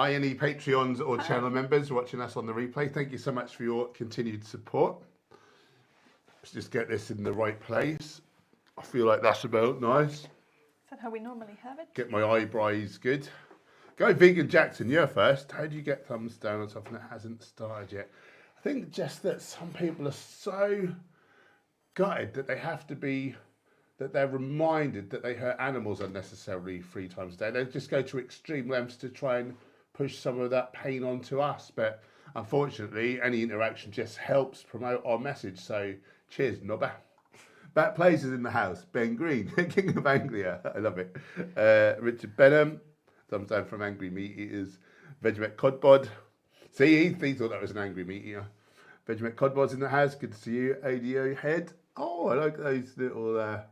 Hi, any Patreons or channel members watching us on the replay. Thank you so much for your continued support. Let's just get this in the right place. I feel like that's about nice. Is that how we normally have it? Get my eyebrows good. Go Vegan Jackson, you're first. How do you get thumbs down on something that hasn't started yet? I think just that some people are so gutted that they have to be, that they're reminded that they hurt animals unnecessarily 3 times a day. They just go to extreme lengths to try and push some of that pain onto us. But unfortunately, any interaction just helps promote our message. So cheers, Nobber. Bat Plays is in the house. Ben Green, King of Anglia. I love it. Richard Benham, thumbs down from Angry Meat Eaters. Vegemite Codbod. See, he thought that was an angry meat eater. Vegemite Codbod's in the house. Good to see you. ADO Head. Oh, I like those little... they're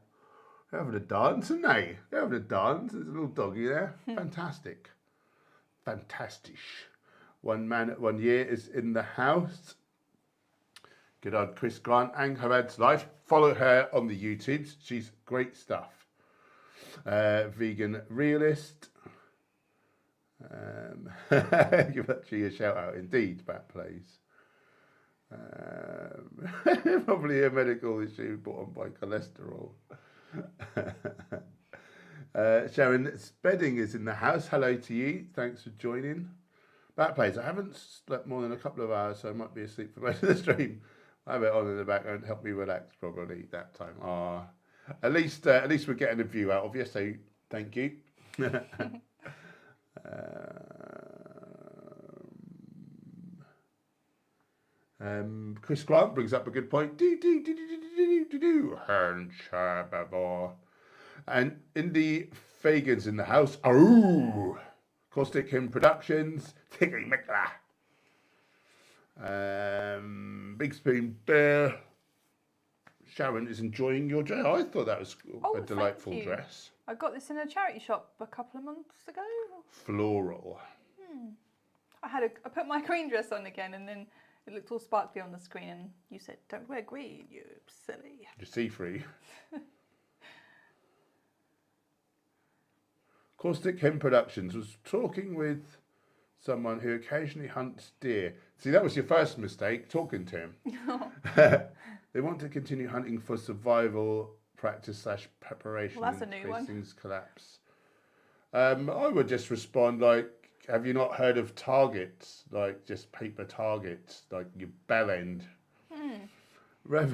having a dance, aren't they? They're having a dance. There's a little doggy there. Fantastic. Fantastic. One Man at 1 Year is in the house. Good old Chris Grant and her ads life. Follow her on the YouTubes. She's great stuff. Vegan Realist. Give actually a shout out indeed, Bat Plays. Probably a medical issue brought on by cholesterol. Sharon Spedding is in the house. Hello to you. Thanks for joining. Bat Plays. I haven't slept more than a couple of hours, so I might be asleep for most of the stream. I have it on in the background to help me relax probably that time. At least we're getting a view out of you, so thank you. Chris Grant brings up a good point. Hench Herbivore. And Indie Fagans in the house. Oh, Caustic Him Productions. Tiggy Mickler. Big Spoon Bear. Sharon is enjoying your dress. I thought that was a delightful dress. I got this in a charity shop a couple of months ago. Floral. I put my green dress on again, and then it looked all sparkly on the screen, and you said, "Don't wear green, you silly." You're see-free. Caustic Him Productions was talking with someone who occasionally hunts deer. See, that was your first mistake, talking to him. They want to continue hunting for survival practice / preparation. Well, that's a new one. Things collapse. I would just respond like, have you not heard of targets? Like just paper targets, like your bell end. Revo,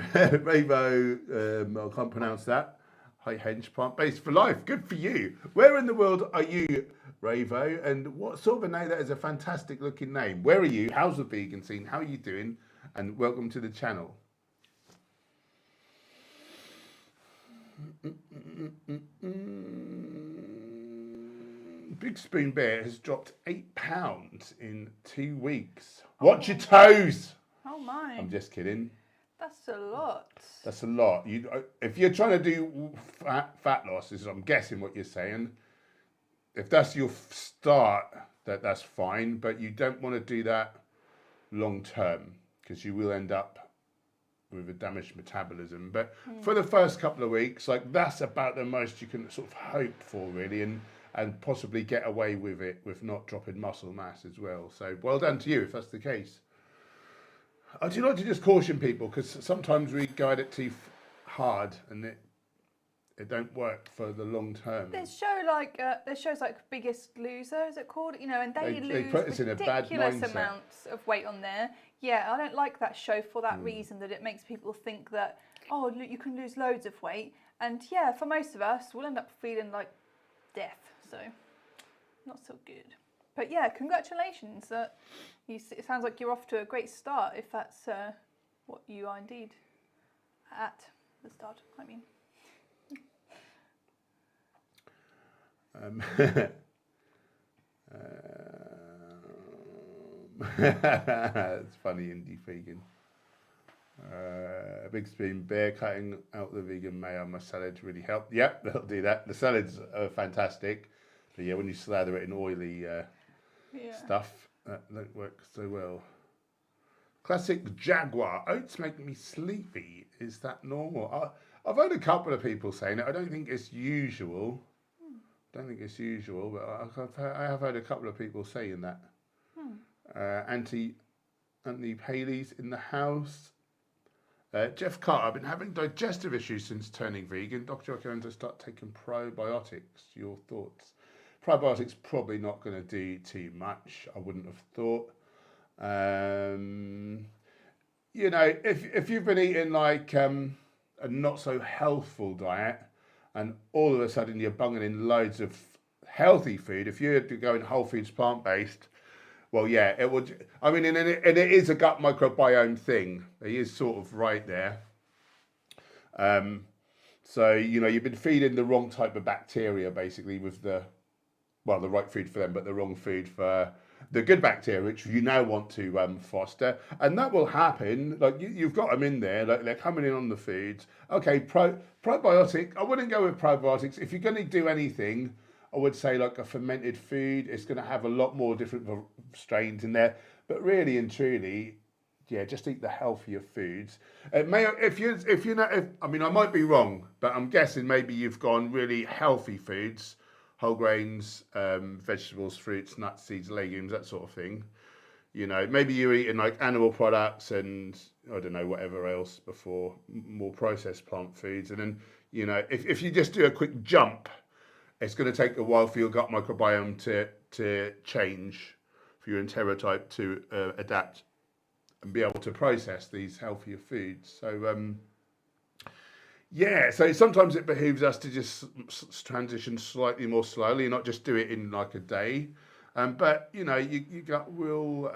I can't pronounce that. Hi Hench, plant-based for life. Good for you. Where in the world are you, Ravo? And what sort of a name? That is a fantastic looking name. Where are you? How's the vegan scene? How are you doing? And welcome to the channel. Big Spoon Bear has dropped 8 pounds in 2 weeks. Watch your toes. Oh my. I'm just kidding. That's a lot. That's a lot. If you're trying to do fat loss, is I'm guessing what you're saying. If that's your start, that's fine. But you don't want to do that long term because you will end up with a damaged metabolism. But for the first couple of weeks, like that's about the most you can sort of hope for, really, and possibly get away with it with not dropping muscle mass as well. So well done to you if that's the case. I do like to just caution people because sometimes we guide it too hard and it don't work for the long term. There's shows like Biggest Loser, is it called? You know, and they lose put us in a bad ridiculous mindset. amounts of weight on there. Yeah, I don't like that show for that reason, that it makes people think that, oh, look, you can lose loads of weight. And yeah, for most of us, we'll end up feeling like death. So, not so good. But yeah, congratulations. It sounds like you're off to a great start, if that's what you are indeed at the start, I mean. It's funny, indie vegan. Big Spoon Bear cutting out the vegan mayo on my salad really helped. Yep, they'll do that. The salads are fantastic. But yeah, when you slather it in oily stuff, that don't work so well. Classic Jaguar. Oats make me sleepy. Is that normal? I've heard a couple of people saying it. I don't think it's usual. But I have heard a couple of people saying that. Anthony Paley's in the house. Jeff Carter, I've been having digestive issues since turning vegan. Doctor, I'm going to start taking probiotics. Your thoughts? Probiotics probably not going to do too much. I wouldn't have thought. You know, if you've been eating like a not so healthful diet, and all of a sudden you're bunging in loads of healthy food, if you're going whole foods plant-based, well, yeah, it would. I mean, and it is a gut microbiome thing. He is sort of right there. So, you know, you've been feeding the wrong type of bacteria, basically, with the right food for them, but the wrong food for the good bacteria, which you now want to foster. And that will happen. Like, you've got them in there. Like, they're coming in on the foods. Okay, probiotic. I wouldn't go with probiotics. If you're going to do anything, I would say like a fermented food. It's going to have a lot more different strains in there. But really and truly, yeah, just eat the healthier foods. It may, if you're not, I mean, I might be wrong, but I'm guessing maybe you've gone really healthy foods, whole grains, vegetables, fruits, nuts, seeds, legumes, that sort of thing. You know, maybe you're eating like animal products and I don't know, whatever else before, more processed plant foods. And then, you know, if you just do a quick jump, it's going to take a while for your gut microbiome to change, for your enterotype to adapt and be able to process these healthier foods. So, yeah, so sometimes it behooves us to just transition slightly more slowly, not just do it in like a day. But, you know, your gut will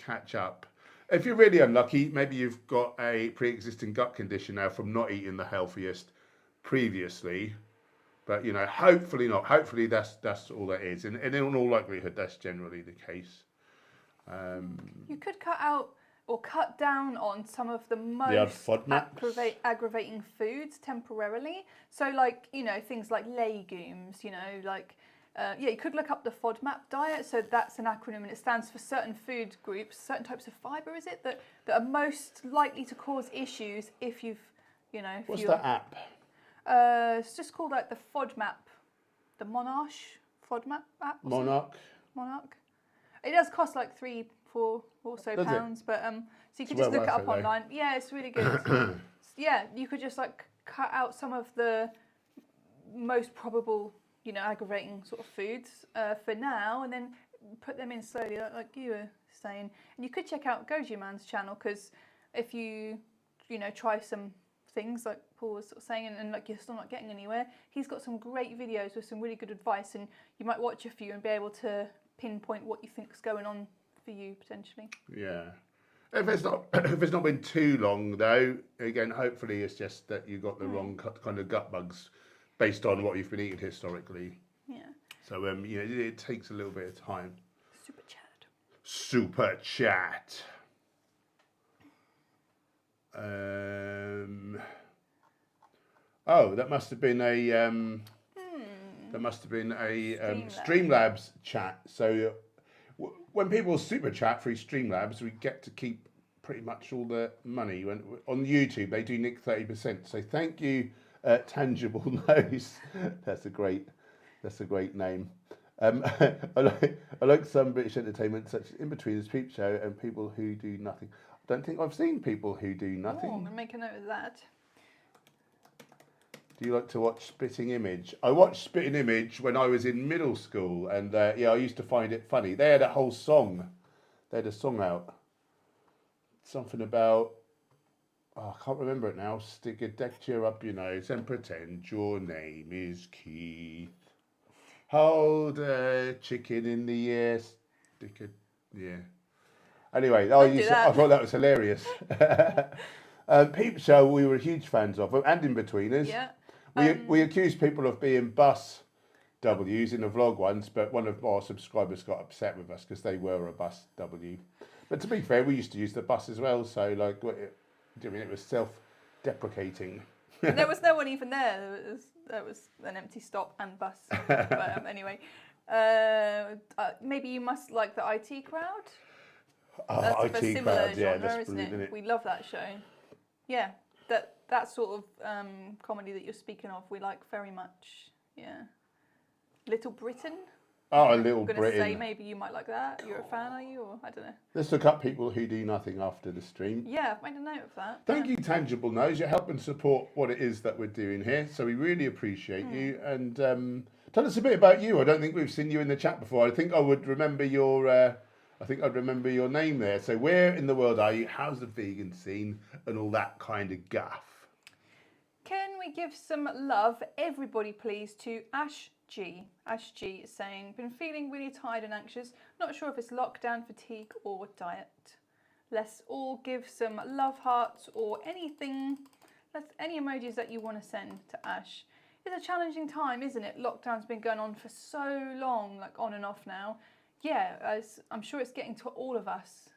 catch up. If you're really unlucky, maybe you've got a pre-existing gut condition now from not eating the healthiest previously. But, you know, hopefully not. Hopefully that's all that is. And in all likelihood, that's generally the case. You could cut out or cut down on some of the most aggravating foods temporarily. So, like, you know, things like legumes, you know, like, you could look up the FODMAP diet. So that's an acronym and it stands for certain food groups, certain types of fibre, is it, that are most likely to cause issues if you've, you know. What's that app? It's just called like the FODMAP, the FODMAP app. Monarch. It does cost like £3-4 or so pounds, but so you could just look it up online. Yeah, it's really good. Yeah, you could just like cut out some of the most probable, you know, aggravating sort of foods for now, and then put them in slowly, like you were saying. And you could check out Goji Man's channel, because if you know, try some things like Paul was sort of saying, and like you're still not getting anywhere, he's got some great videos with some really good advice, and you might watch a few and be able to pinpoint what you think's going on for you potentially. Yeah. If it's not been too long though, again, hopefully it's just that you got the wrong kind of gut bugs based on what you've been eating historically. Yeah. So you know, it takes a little bit of time. Super chat. Oh, that must have been a Streamlabs chat. So when people super chat through Streamlabs, we get to keep pretty much all the money. When on YouTube, they do nick 30%. So thank you, Tangible Nose. That's a great name. I like some British entertainment, such as In-Betweeners, Peep Show, and People Who Do Nothing. I don't think I've seen People Who Do Nothing. Oh, I'm going to make a note of that. Do you like to watch Spitting Image? I watched Spitting Image when I was in middle school, and yeah, I used to find it funny. They had a whole song. They had a song out. Something about, I can't remember it now. Stick a deck chair up your nose and pretend your name is Keith. Hold a chicken in the air. Stick a, yeah. Anyway, I thought that was hilarious. Peep Show, we were huge fans of, and In-Betweeners. Yeah. We accused people of being bus Ws in a vlog once, but one of our subscribers got upset with us because they were a bus W. But to be fair, we used to use the bus as well, so like, I mean, it was self-deprecating. There was no one even there. There was an empty stop and bus. But anyway, maybe you must like the IT Crowd. That's IT a similar Crowd, genre, that's isn't it? We love that show. Yeah, that sort of comedy that you're speaking of, we like very much. Yeah, Little Britain. Oh, a I'm little going to say Britain. maybe you might like that. You're a fan, are you? Or I don't know. Let's look up people who do nothing after the stream. Yeah, I've made a note of that. Thank you, Tangible Nose. You're helping support what it is that we're doing here. So we really appreciate you. And tell us a bit about you. I don't think we've seen you in the chat before. I think I would remember your... I'd remember your name there. So where in the world are you? How's the vegan scene and all that kind of guff? Can we give some love, everybody please, to Ash G. Ash G is saying, been feeling really tired and anxious. Not sure if it's lockdown, fatigue or diet. Let's all give some love hearts or anything, any emojis that you want to send to Ash. It's a challenging time, isn't it? Lockdown's been going on for so long, like on and off now. Yeah, I'm sure it's getting to all of us.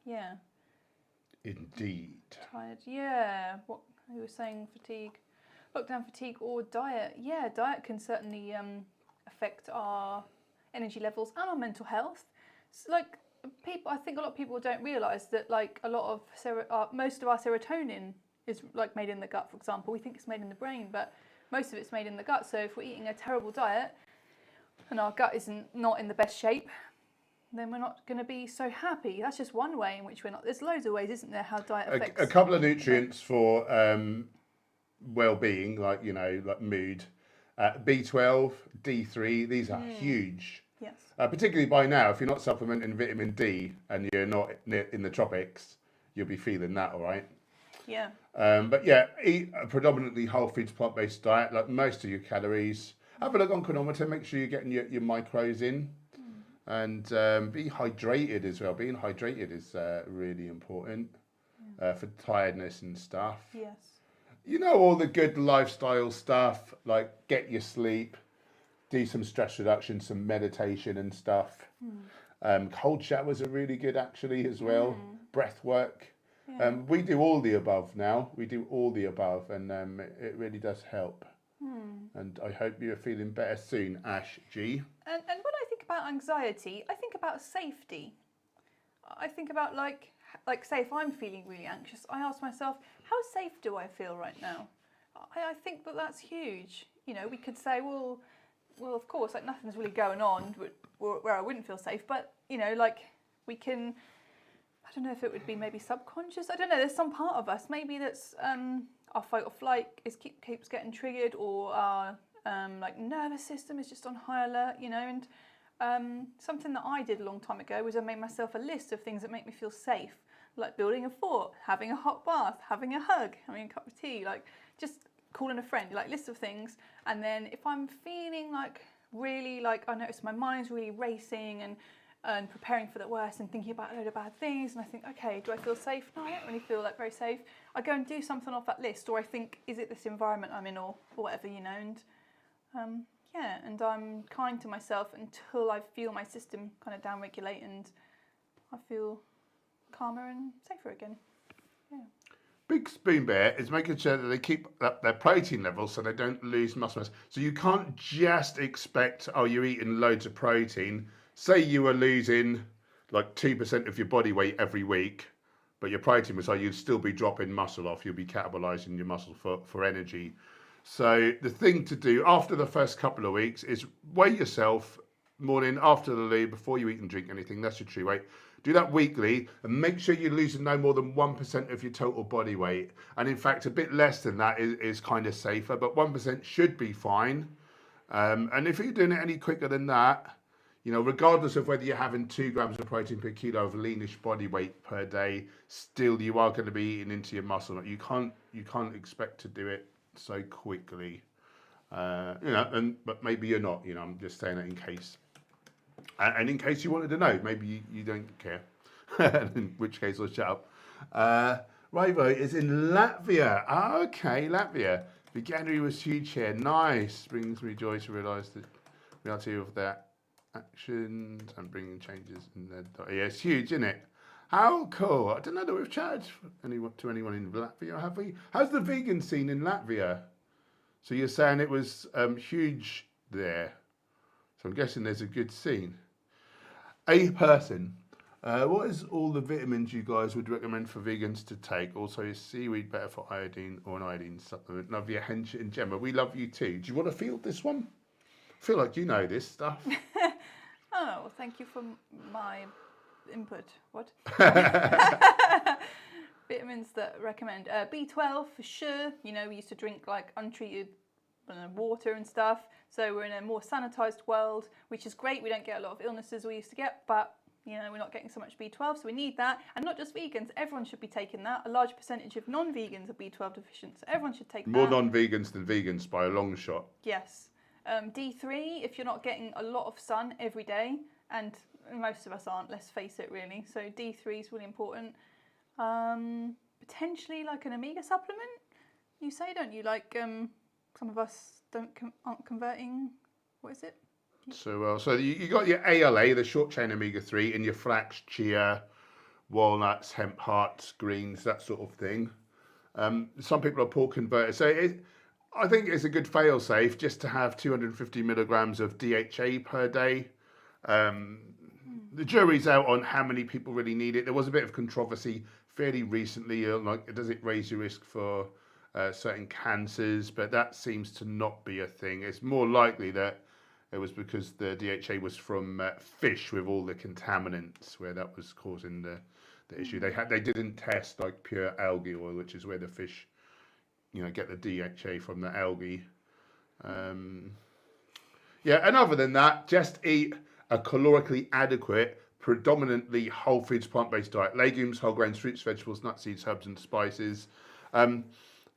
Yeah. Indeed. Tired, yeah. What you were saying, fatigue. Lockdown fatigue or diet. Yeah, diet can certainly affect our energy levels and our mental health. So, like, I think a lot of people don't realise that, like, a lot of most of our serotonin is like made in the gut, for example. We think it's made in the brain, but most of it's made in the gut. So if we're eating a terrible diet and our gut isn't not in the best shape, then we're not going to be so happy. That's just one way in which we're not. There's loads of ways, isn't there, how diet affects. A couple of nutrients for well-being, like, you know, like mood. B12, D3, these are huge. Yes. Particularly by now, if you're not supplementing vitamin D and you're not in the tropics, you'll be feeling that, all right? Yeah. But yeah, eat a predominantly whole foods, plant-based diet, like most of your calories. Have a look on Chronometer, make sure you're getting your macros in. And be hydrated as well. Being hydrated is really important for tiredness and stuff. Yes. You know, all the good lifestyle stuff, like get your sleep, do some stress reduction, some meditation and stuff. Cold showers are really good actually as well. Breath work. Yeah. We do all the above now. We do all the above, and it really does help. And I hope you're feeling better soon, Ash G. And when I think about anxiety, I think about safety. I think about like say if I'm feeling really anxious, I ask myself, how safe do I feel right now? I think that's huge. You know, we could say, well, of course, like nothing's really going on where I wouldn't feel safe, but you know, like we can. I don't know if it would be maybe subconscious. I don't know. There's some part of us maybe that's our fight or flight keeps getting triggered, or our like nervous system is just on high alert. You know, and something that I did a long time ago was I made myself a list of things that make me feel safe, like building a fort, having a hot bath, having a hug, having a cup of tea, like just calling a friend, like list of things. And then if I'm feeling like really like I notice my mind's really racing and preparing for the worst and thinking about a load of bad things, and I think, okay, do I feel safe? No, I don't really feel like very safe. I go and do something off that list, or I think, is it this environment I'm in, or whatever, you know, and yeah, and I'm kind to myself until I feel my system kind of down-regulate and I feel calmer and safer again. Yeah. Big Spoon Bear is making sure that they keep up their protein levels so they don't lose muscle mass. So you can't just expect, oh, you're eating loads of protein. Say you were losing like 2% of your body weight every week, but your protein was high, you'd still be dropping muscle off. You'll be catabolizing your muscle for energy. So the thing to do after the first couple of weeks is weigh yourself morning after the loo before you eat and drink anything. That's your true weight. Do that weekly and make sure you're losing no more than 1% of your total body weight. And in fact, a bit less than that is kind of safer, but 1% should be fine. And if you're doing it any quicker than that, you know, regardless of whether you're having 2 grams of protein per kilo of leanish body weight per day, still you are going to be eating into your muscle. You can't expect to do it so quickly, you know, but maybe you're not, you know, I'm just saying that in case. And in case you wanted to know, maybe you don't care, in which case I'll shut up. Rivo is in Latvia. Okay, Latvia. Veganuary was huge here. Nice. Brings me joy to realise the reality of their actions and bringing changes in their diet. Yeah, it's huge, isn't it? How cool. I don't know that we've chatted to anyone in Latvia, have we? How's the vegan scene in Latvia? So you're saying it was huge there. So I'm guessing there's a good scene. A person, what is all the vitamins you guys would recommend for vegans to take? Also, is seaweed better for iodine or an iodine supplement? Love your Hench and Gemma. We love you too. Do you want to field this one? feel like you know this stuff. Oh, well, thank you for my input. What? Vitamins that recommend B12 for sure. You know, we used to drink like untreated water and stuff, so we're in a more sanitized world, which is great. We don't get a lot of illnesses we used to get, but you know, we're not getting so much B12, so we need that. And not just vegans, everyone should be taking that. A large percentage of non-vegans are B12 deficient, so everyone should take More that. non-vegans than vegans by a long shot. Yes. D3, if you're not getting a lot of sun every day, and most of us aren't, let's face it really, so D3 is really important. Potentially like an omega supplement, you say, don't you? Like some of us aren't converting, what is it? So you got your ALA, the short chain omega-3, in your flax, chia, walnuts, hemp hearts, greens, that sort of thing. Some people are poor converters. So I think it's a good fail-safe just to have 250 milligrams of DHA per day. The jury's out on how many people really need it. There was a bit of controversy fairly recently, like does it raise your risk for certain cancers? But that seems to not be a thing. It's more likely that it was because the DHA was from fish with all the contaminants, where that was causing the issue. They didn't test like pure algae oil, which is where the fish, you know, get the DHA from the algae. Yeah, and other than that, just eat a calorically adequate, predominantly whole foods, plant-based diet: legumes, whole grains, fruits, vegetables, nuts, seeds, herbs, and spices.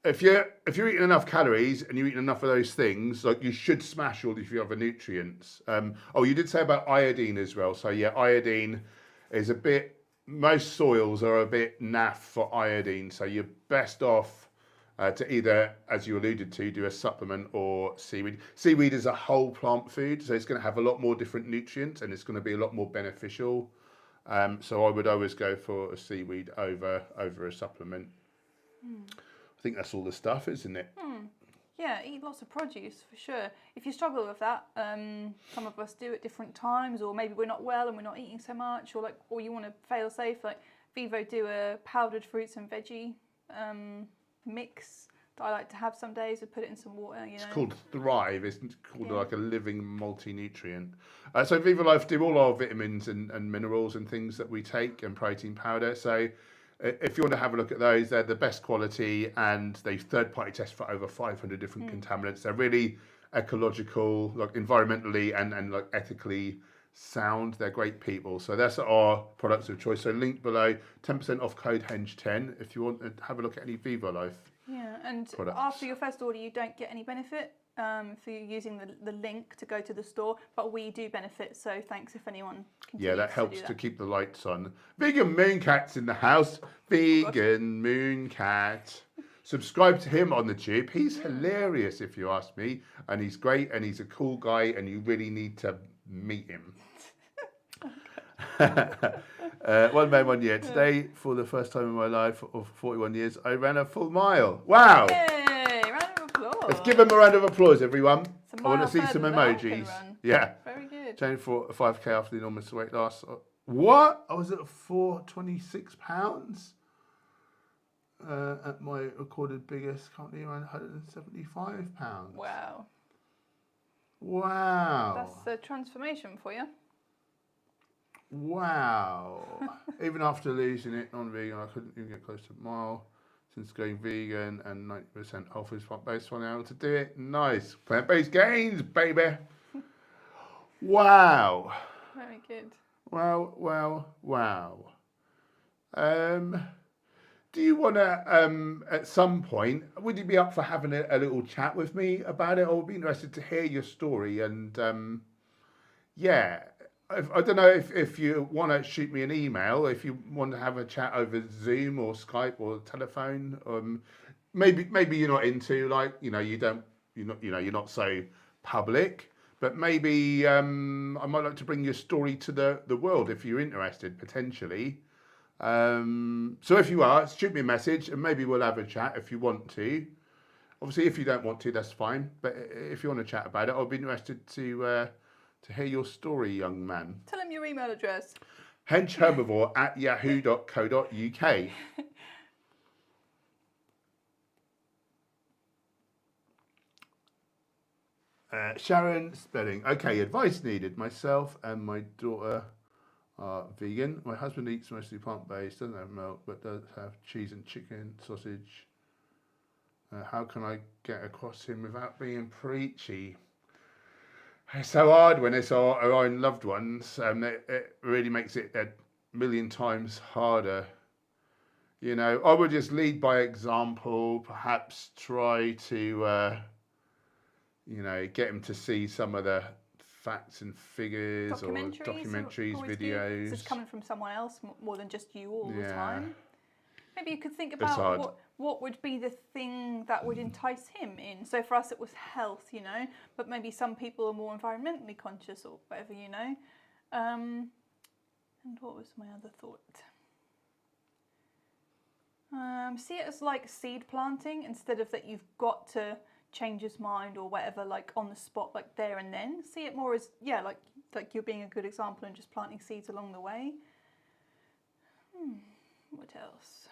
If you're eating enough calories and you're eating enough of those things, like, you should smash all of your other nutrients. You did say about iodine as well. So yeah, iodine is a bit. Most soils are a bit naff for iodine, so you're best off to either, as you alluded to, do a supplement or seaweed. Seaweed is a whole plant food, so it's going to have a lot more different nutrients and it's going to be a lot more beneficial. So I would always go for a seaweed over a supplement. I think that's all the stuff, isn't it? Yeah, eat lots of produce for sure. If you struggle with that, some of us do at different times, or maybe we're not well and we're not eating so much, or you want to fail safe, like Vivo do a powdered fruits and veggie mix that I like to have some days. I put it in some water. You know, it's called Thrive. It's called like a living multi-nutrient. So Viva Life do all our vitamins and minerals and things that we take, and protein powder. So if you want to have a look at those, they're the best quality, and they third-party test for over 500 different contaminants. They're really ecological, like environmentally and like ethically sound. They're great people. So that's our products of choice. So link below, 10% off code HENCH10 if you want to have a look at any Viva Life. Yeah, and products. After your first order, you don't get any benefit for you using the link to go to the store, but we do benefit, so thanks if anyone continues that helps to, to keep the lights on. Vegan Mooncat's in the house. Vegan Mooncat. Subscribe to him on the tube. He's hilarious, if you ask me, and he's great, and he's a cool guy, and you really need to meet him. One man, 1 year. Today, for the first time in my life of 41 years, I ran a full mile. Wow! Yay! Round of applause. Let's give him a round of applause, everyone. It's I want to see some emojis. Yeah. Very good. Trained for a 5K after the enormous weight loss. What? I was at 426 pounds. At my recorded biggest, currently around 175 pounds. Wow. Wow. That's a transformation for you. Wow. Even after losing it non-vegan, I couldn't even get close to a mile. Since going vegan and 90% whole foods plant-based, one able to do it. Nice. Plant-based gains, baby. Wow. Very good. Wow. Do you want to, at some point, would you be up for having a little chat with me about it? I would be interested to hear your story. And yeah, I don't know if you want to shoot me an email, if you want to have a chat over Zoom or Skype or telephone. Maybe you're not into, like, you're not so public. But maybe I might like to bring your story to the world if you're interested, potentially. So if you are, shoot me a message and maybe we'll have a chat if you want to. Obviously, if you don't want to, that's fine. But if you want to chat about it, I'll be interested to hear your story, young man. Tell him your email address. henchherbivore@yahoo.co.uk. Sharon Spelling. Okay, advice needed. Myself and my daughter are vegan. My husband eats mostly plant-based, doesn't have milk, but does have cheese and chicken, sausage. How can I get across him without being preachy? It's so hard when it's our own loved ones. It really makes it a million times harder. You know, I would just lead by example, perhaps try to, get him to see some of the facts and figures or documentaries, videos. This is coming from someone else more than just you all the time. Maybe you could think about what would be the thing that would entice him in. So for us it was health, but maybe some people are more environmentally conscious or whatever, And what was my other thought? See it as like seed planting instead of that you've got to change his mind or whatever, like on the spot, like there and then. See it more as, like you're being a good example and just planting seeds along the way. What else?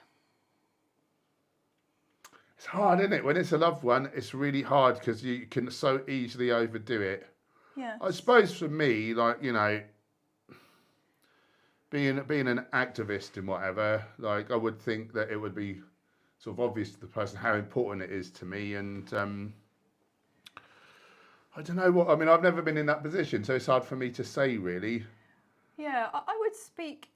It's hard, isn't it? When it's a loved one, it's really hard because you can so easily overdo it. Yeah. I suppose for me, like, being an activist and whatever, like I would think that it would be sort of obvious to the person how important it is to me. And I don't know I've never been in that position, so it's hard for me to say really. Yeah, I would speak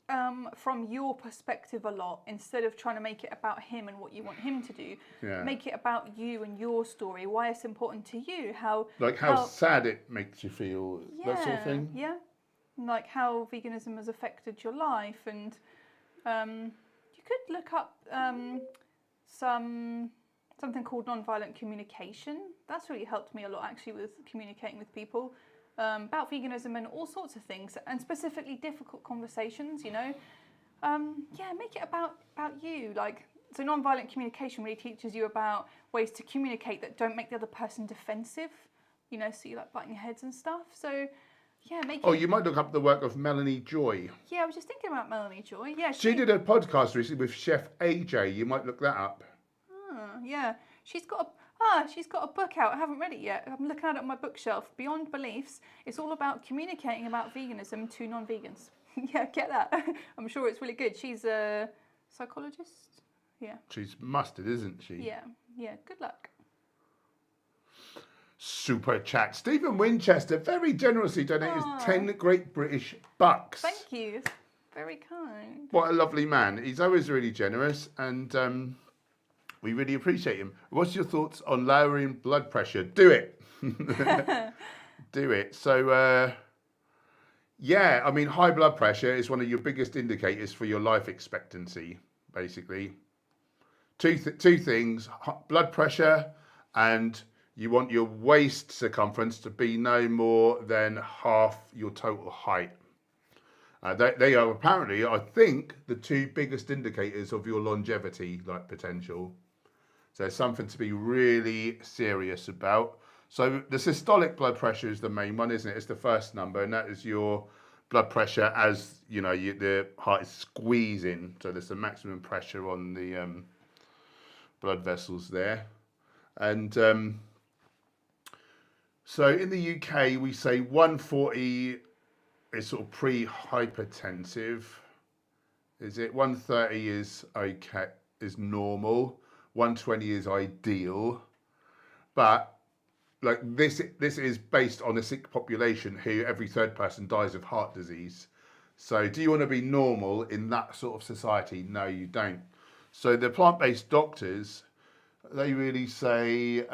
from your perspective a lot instead of trying to make it about him and what you want him to do. Yeah. Make it about you and your story, why it's important to you, how sad it makes you feel, that sort of thing. Yeah, like how veganism has affected your life, and you could look up something called nonviolent communication. That's really helped me a lot actually with communicating with people. About veganism and all sorts of things, and specifically difficult conversations, make it about you. Like, so nonviolent communication really teaches you about ways to communicate that don't make the other person defensive, so you like butting your heads and stuff. So, you might look up the work of Melanie Joy. Yeah, I was just thinking about Melanie Joy. Yeah, she did a podcast recently with Chef AJ. You might look that up. Yeah, she's got a book out. I haven't read it yet. I'm looking at it on my bookshelf. Beyond Beliefs. It's all about communicating about veganism to non-vegans. Yeah, get that. I'm sure it's really good. She's a psychologist. Yeah. She's mustard, isn't she? Yeah. Good luck. Super chat. Stephen Winchester very generously donated 10 Great British bucks. Thank you. Very kind. What a lovely man. He's always really generous, and we really appreciate him. What's your thoughts on lowering blood pressure? Do it. Do it. So, high blood pressure is one of your biggest indicators for your life expectancy, basically. Two things, blood pressure, and you want your waist circumference to be no more than half your total height. They are apparently, I think, the two biggest indicators of your longevity, like potential. So something to be really serious about. So the systolic blood pressure is the main one, isn't it? It's the first number, and that is your blood pressure as, the heart is squeezing. So there's the maximum pressure on the blood vessels there. And so in the UK, we say 140 is sort of pre-hypertensive. Is it? 130 is okay, is normal. 120 is ideal, but like this is based on a sick population who every third person dies of heart disease. So do you want to be normal in that sort of society? No, you don't. So the plant-based doctors, they really say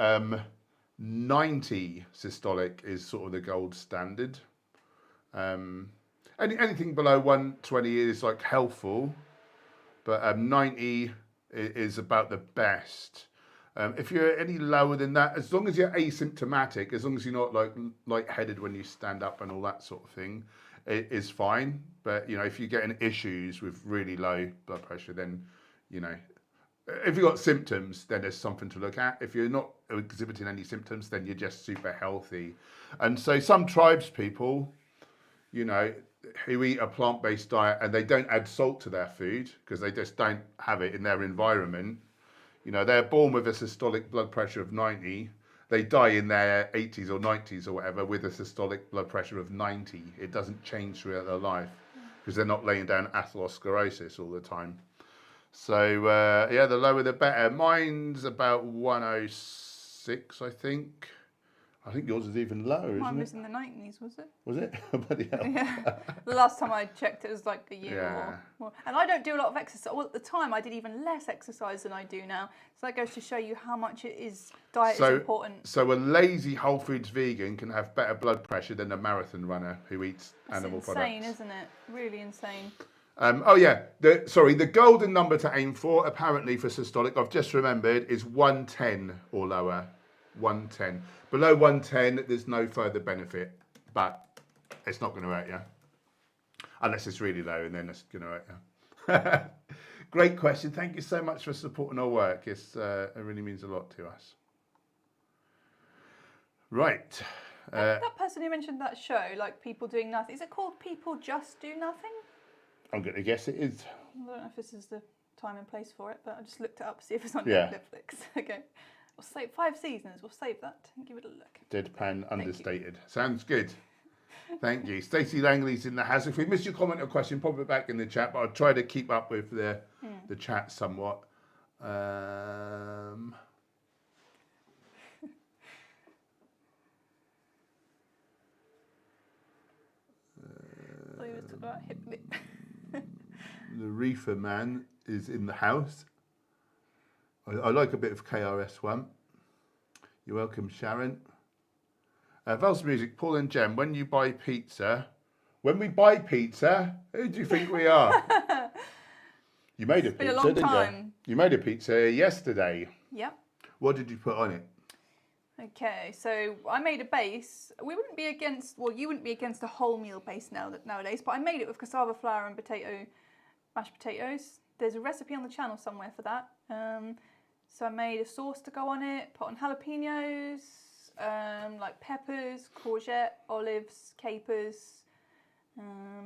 90 systolic is sort of the gold standard. Anything below 120 is like helpful, but 90 is about the best. If you're any lower than that, as long as you're asymptomatic, as long as you're not like lightheaded when you stand up and all that sort of thing, it is fine. But if you're getting issues with really low blood pressure, then if you've got symptoms, then there's something to look at. If you're not exhibiting any symptoms, then you're just super healthy. And so some tribes people, who eat a plant-based diet and they don't add salt to their food because they just don't have it in their environment. They're born with a systolic blood pressure of 90, they die in their 80s or 90s or whatever with a systolic blood pressure of 90. It doesn't change throughout their life because they're not laying down atherosclerosis all the time. So, yeah, the lower the better. Mine's about 106, I think. I think yours is even lower, Mine isn't was it? in the 90s, was it? Was it? Bloody hell. Yeah. The last time I checked, it was like a year Yeah. or more. And I don't do a lot of exercise. Well, at the time, I did even less exercise than I do now. So that goes to show you how much diet is important. So a lazy whole foods vegan can have better blood pressure than a marathon runner who eats animal It's insane, isn't it? Really insane. Oh yeah, the golden number to aim for, apparently for systolic, I've just remembered, is 110 or lower. 110. Below 110, there's no further benefit, but it's not going to hurt you. Unless it's really low, and then it's going to hurt you. Great question. Thank you so much for supporting our work. It really means a lot to us. Right. That person who mentioned that show, like People Doing Nothing, is it called People Just Do Nothing? I'm going to guess it is. I don't know if this is the time and place for it, but I just looked it up to see if it's on Yeah. Netflix. Okay. We'll save 5 seasons. We'll save that and give it a look. Deadpan understated. Sounds good. Thank you. Stacey Langley's in the house. If we missed your comment or question, pop it back in the chat, but I'll try to keep up with the chat somewhat. I thought you were talking about hip lip. The Reefer Man is in the house. I like a bit of KRS-One. You're welcome, Sharon. Val's Music, Paul and Jem, when we buy pizza, who do you think we are? You made a It's been a pizza, long didn't time. you? You made a pizza yesterday. Yep. What did you put on it? Okay, so I made a base. We wouldn't be against, well, you wouldn't be against a wholemeal base nowadays, but I made it with cassava flour and mashed potatoes. There's a recipe on the channel somewhere for that. So I made a sauce to go on it, put on jalapenos, like peppers, courgette, olives, capers,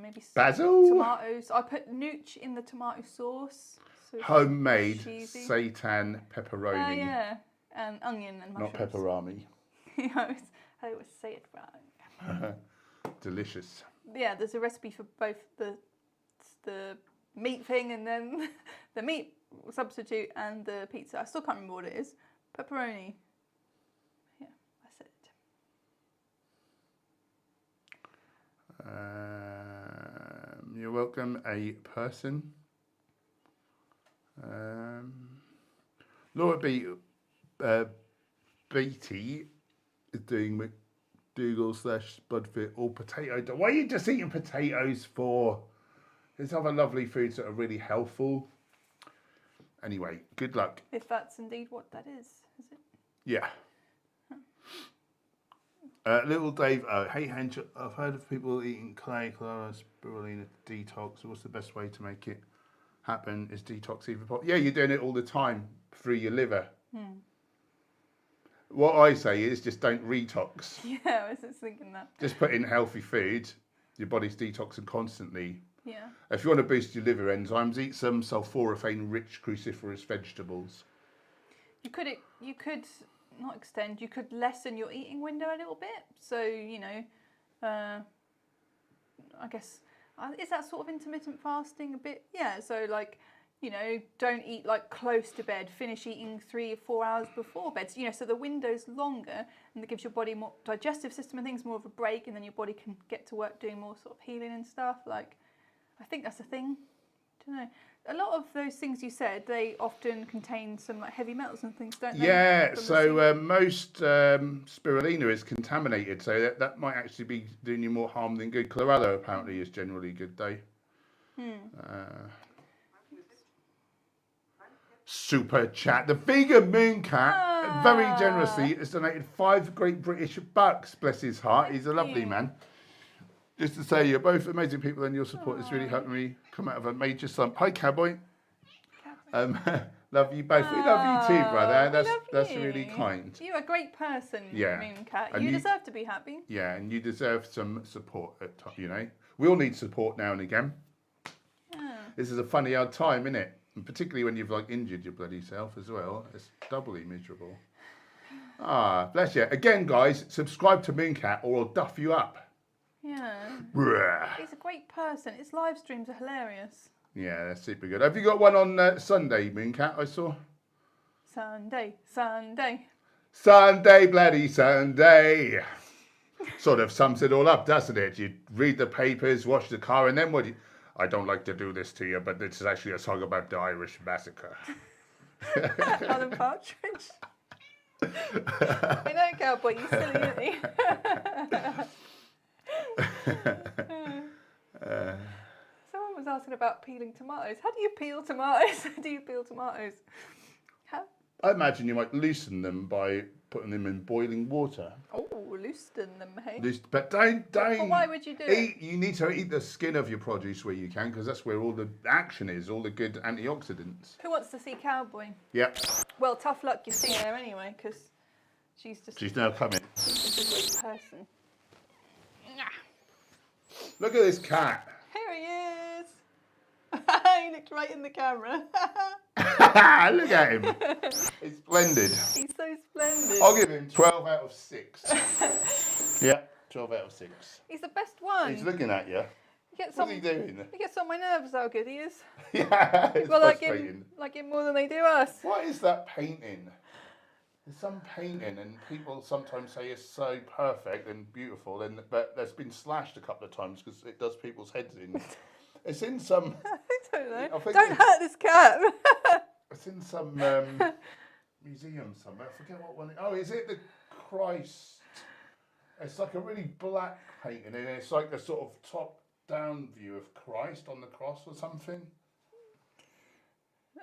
maybe Basil? tomatoes. I put nooch in the tomato sauce. So it's Homemade cheesy. seitan pepperoni. Oh yeah, and onion and mushrooms. Not pepperami. I always say it right. Delicious. Yeah, there's a recipe for both the meat thing and then the meat substitute and the pizza. I still can't remember what it is. Pepperoni. Yeah, that's it. You're welcome, a person. Laura Beatty is doing McDougall/Budfit all potato. Why are you just eating potatoes for? There's other lovely foods that are really healthful. Anyway, good luck. If that's indeed what that is it? Yeah. Little Dave, hey Hench, I've heard of people eating clay, chlorella, spirulina detox. What's the best way to make it happen? Is detox even possible? Yeah, you're doing it all the time through your liver. What I say is just don't retox. Yeah, I was just thinking that. Just put in healthy food. Your body's detoxing constantly. Yeah. If you want to boost your liver enzymes, eat some sulforaphane-rich cruciferous vegetables. You could not extend. You could lessen your eating window a little bit. So I guess is that sort of intermittent fasting a bit? Yeah. So like, don't eat like close to bed. Finish eating 3 or 4 hours before bed. So, so the window's longer, and it gives your body more digestive system and things more of a break, and then your body can get to work doing more sort of healing and stuff. Like, I think that's a thing. I don't know. A lot of those things you said, they often contain some like heavy metals and things, don't they? Yeah, so most spirulina is contaminated, so that might actually be doing you more harm than good. Chlorella apparently is generally good though. Super chat. The vegan moon cat very generously has donated 5 great British bucks. Bless his heart. He's a lovely man. Just to say, you're both amazing people, and your support is really helping me come out of a major slump. Hi, Cowboy. Love you both. We love you too, brother. That's really kind. You're a great person, Moon Cat. And you deserve to be happy. Yeah, and you deserve some support at times, We all need support now and again. Yeah. This is a funny old time, isn't it? And particularly when you've injured your bloody self as well. It's doubly miserable. Ah, bless you. Again, guys, subscribe to Mooncat or I'll duff you up. Yeah. Bruh. He's a great person. His live streams are hilarious. Yeah, that's super good. Have you got one on Sunday, Mooncat, I saw? Sunday. Sunday, bloody Sunday. Sort of sums it all up, doesn't it? You read the papers, wash the car, and then what do you... I don't like to do this to you, but this is actually a song about the Irish massacre. Alan Partridge. I know, cowboy, you silly, isn't he? Someone was asking about peeling tomatoes. How do you peel tomatoes? How do you peel tomatoes? How? I imagine you might loosen them by putting them in boiling water. Oh, loosen them, hey? But don't. Well, why would you do it? You need to eat the skin of your produce where you can, because that's where all the action is, all the good antioxidants. Who wants to see Cowboy? Yep. Well, tough luck you're seeing her anyway, because she's now coming. She's just a great person. Look at this cat. Here he is. He looked right in the camera. Look at him. He's splendid. He's so splendid. I'll give him 12 out of 6. Yeah, 12 out of 6. He's the best one. He's looking at you. What's he doing? He gets on my nerves how good he is. Yeah, it's Well, frustrating. like him more than they do us. What is that painting? There's some painting, and people sometimes say it's so perfect and beautiful, but there's been slashed a couple of times because it does people's heads in. It's in some... I don't know. I think Don't hurt this cat. It's in some museum somewhere. I forget what one. Is it the Christ? It's like a really black painting, and it's like a sort of top-down view of Christ on the cross or something.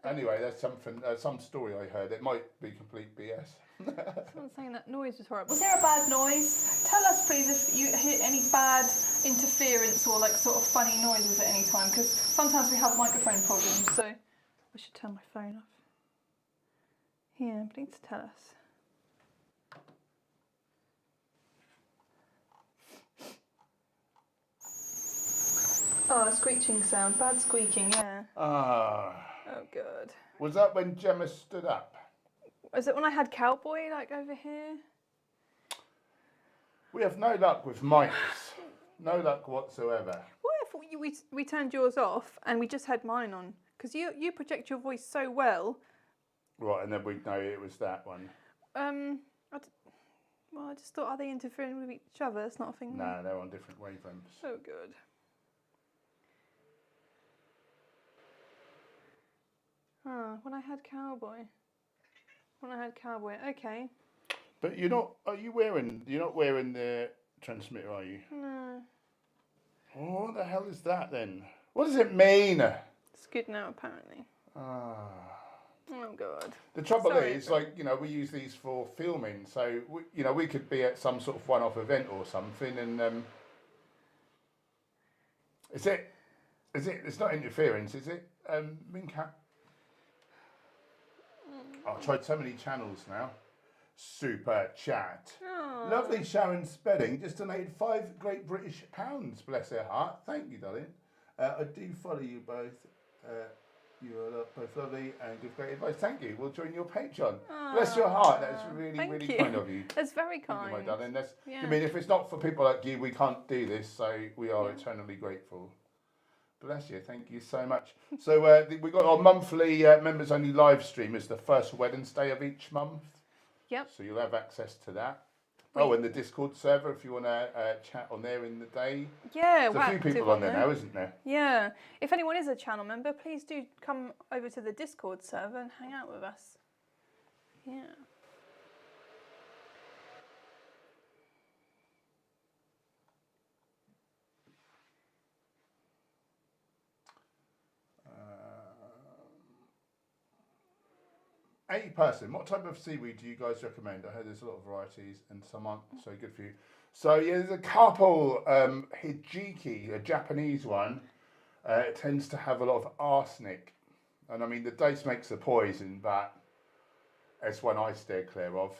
Anyway, there's something, some story I heard. It might be complete BS. Someone's saying that noise was horrible. Was there a bad noise? Tell us, please, if you hear any bad interference or like sort of funny noises at any time, because sometimes we have microphone problems. So I should turn my phone off. Yeah, please tell us. Oh, a screeching sound. Bad squeaking, yeah. Ah. Oh, good. Was that when Gemma stood up? Was it when I had Cowboy, like, over here? We have no luck with mics. No luck whatsoever. What if we turned yours off and we just had mine on? Because you project your voice so well. Right, and then we'd know it was that one. I just thought, are they interfering with each other? That's not a thing. No, they're on different wavelengths. So good. When I had Cowboy. Okay. But you're not wearing the transmitter, are you? No. Oh, what the hell is that then? What does it mean? It's good now, apparently. Oh, God. The trouble is, we use these for filming, so, we could be at some sort of one-off event or something, and, it's not interference, is it, Mooncat? I've tried so many channels now. Super chat. Aww. Lovely Sharon Spedding just donated £5 Great British pounds, bless her heart. Thank you, darling. I do follow you both. You are both lovely and give great advice. Thank you. We'll join your Patreon. Bless your heart. That's really, really kind of you. That's very kind. Thank you, my darling. I mean, if it's not for people like you, we can't do this, so we are eternally grateful. Bless you, thank you so much. So we've got our monthly members only live stream is the first Wednesday of each month. Yep. So you'll have access to that. Oh, and the Discord server if you want to chat on there in the day. Yeah, there's a few people on there now, isn't there? Yeah. If anyone is a channel member, please do come over to the Discord server and hang out with us. Yeah. Person, what type of seaweed do you guys recommend? I heard there's a lot of varieties and some aren't so good for you. So yeah, there's a couple, hijiki, a Japanese one, it tends to have a lot of arsenic. And I mean, the dace makes the poison, but it's one I steer clear of.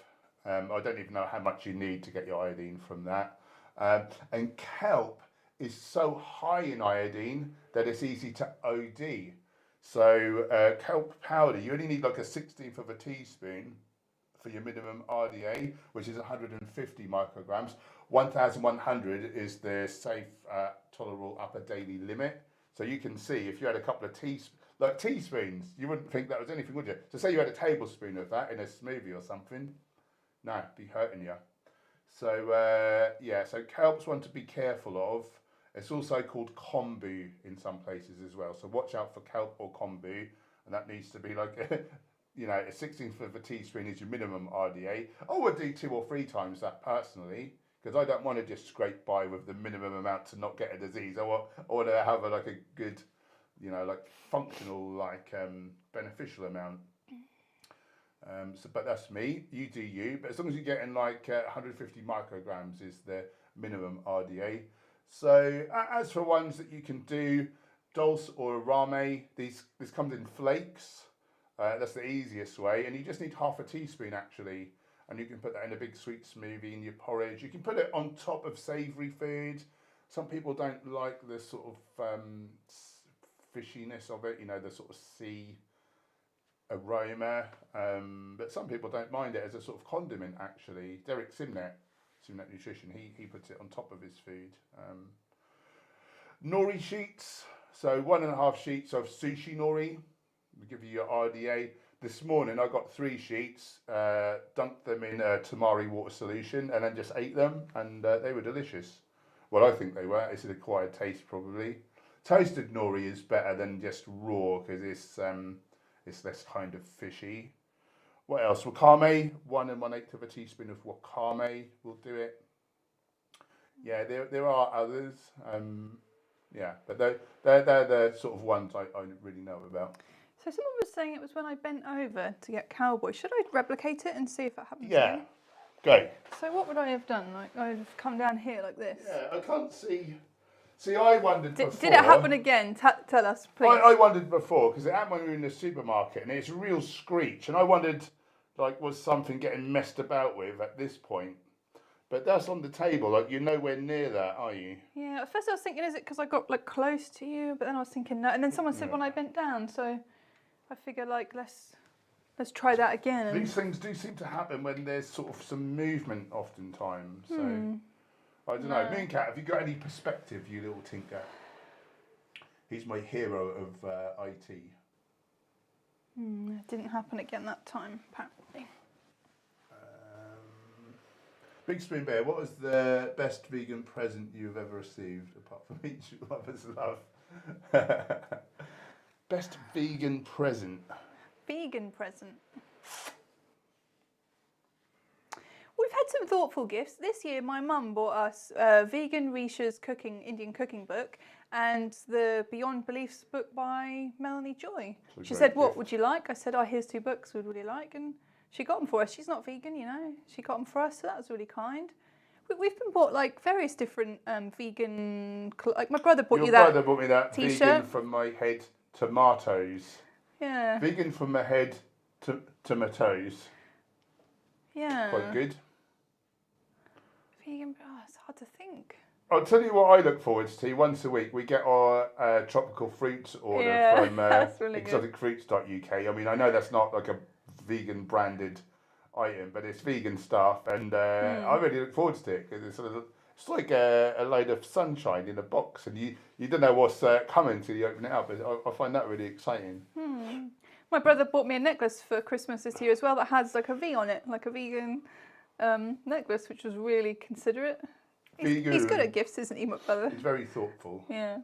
I don't even know how much you need to get your iodine from that. And kelp is so high in iodine that it's easy to OD. So kelp powder, you only need like a 1/16 of a teaspoon for your minimum RDA, which is 150 micrograms. 1,100 is the safe tolerable upper daily limit. So you can see if you had a couple of teaspoons, you wouldn't think that was anything, would you? So say you had a tablespoon of that in a smoothie or something, no, it'd be hurting you. So yeah, so kelp's one to be careful of. It's also called kombu in some places as well. So watch out for kelp or kombu, and that needs to be like, you know, a 16th of a teaspoon is your minimum RDA. I would do 2 or 3 times that personally, because I don't want to just scrape by with the minimum amount to not get a disease. I want to have like a good, you know, like functional, like beneficial amount. But that's me. You do you. But as long as you're getting like 150 micrograms is the minimum RDA. So as for ones that you can do, dulse or arame, this comes in flakes. That's the easiest way, and you just need half a teaspoon actually, and you can put that in a big sweet smoothie, in your porridge. You can put it on top of savoury food. Some people don't like the sort of fishiness of it, you know, the sort of sea aroma, but some people don't mind it as a sort of condiment actually. Derek Simnet Nutrition, he puts it on top of his food. Nori sheets, so 1.5 sheets of sushi nori will give you your RDA. This morning I got 3 sheets, dunked them in a tamari water solution and then just ate them, and they were delicious. Well, I think they were. It's an acquired taste probably. Toasted nori is better than just raw because it's less kind of fishy. What else? Wakame, 1 1/8 of a teaspoon of wakame will do it. Yeah, there are others. Yeah, but they're the sort of ones I really know about. So someone was saying it was when I bent over to get cowboy. Should I replicate it and see if it happens Yeah, again? go. So what would I have done? Like I'd have come down here like this. Yeah, I can't see. See, I wondered before. Did it happen again? Tell us, please. I wondered before, because it happened when we were in the supermarket, and it's a real screech. And I wondered, like, was something getting messed about with at this point? But that's on the table. Like, you're nowhere near that, are you? Yeah. At first I was thinking, is it because I got like close to you? But then I was thinking no. And then someone said when I bent down. So I figured like let's try that again. And These things do seem to happen when there's sort of some movement, oftentimes. So. I don't know. Mooncat, have you got any perspective, you little tinker? He's my hero of IT. It didn't happen again that time, apparently. Big Spoon Bear, what was the best vegan present you've ever received, apart from each other's love? Best vegan present? Vegan present. We've had some thoughtful gifts. This year my mum bought us Vegan Risha's Indian cooking book and the Beyond Beliefs book by Melanie Joy. She said, what would you like? I said, here's 2 books we'd really like, and she got them for us. She's not vegan, you know. She got them for us, so that was really kind. We've been bought like various different vegan, like my brother bought you that. Your brother bought me that t-shirt. Vegan from my head tomatoes. Yeah. Vegan from my head tomatoes. Yeah. Quite good. Vegan, it's hard to think. I'll tell you what I look forward to. Once a week, we get our tropical fruits order from really exoticfruits.uk. I mean, I know that's not like a vegan branded item, but it's vegan stuff, and I really look forward to it because it's like a load of sunshine in a box, and you don't know what's coming until you open it up. I find that really exciting. My brother bought me a necklace for Christmas this year as well that has like a V on it, like a vegan necklace, which was really considerate. He's good at gifts, isn't he, my brother? He's very thoughtful. Yeah.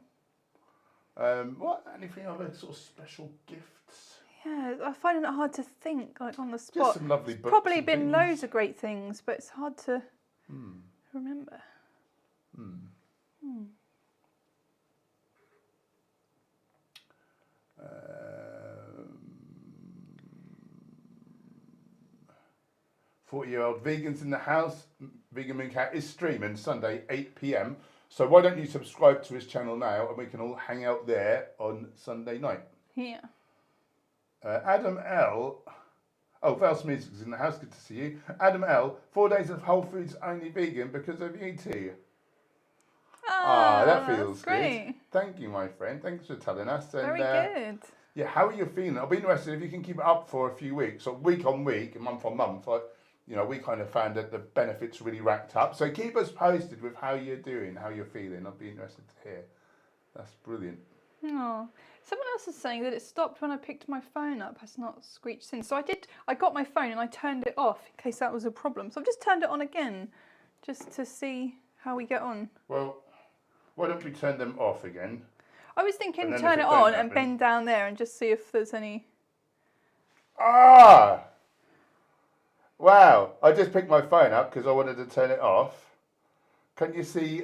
Anything other sort of special gifts? Yeah, I find it hard to think, like on the spot. Just some lovely books. Probably and been things. loads of great things, but it's hard to remember. Hmm. 40-year-old vegans in the house. Vegan Mooncat is streaming Sunday 8 p.m. So why don't you subscribe to his channel now, and we can all hang out there on Sunday night. Yeah. Adam L. Oh, Vels Music is in the house. Good to see you. Adam L. 4 days of Whole Foods only vegan because of you two. That feels great. good. Thank you, my friend. Thanks for telling us. And, Very good. Yeah, how are you feeling? I'll be interested if you can keep it up for a few weeks, or week on week, and month on month. We kind of found that the benefits really racked up. So keep us posted with how you're doing, how you're feeling. I'll be interested to hear. That's brilliant. Oh, someone else is saying that it stopped when I picked my phone up. Has not screeched since. So I got my phone and I turned it off in case that was a problem. So I've just turned it on again, just to see how we get on. Well, why don't we turn them off again? I was thinking And then turn if it it don't on and happen- bend down there and just see if there's any. Ah! Wow, I just picked my phone up because I wanted to turn it off. Can you see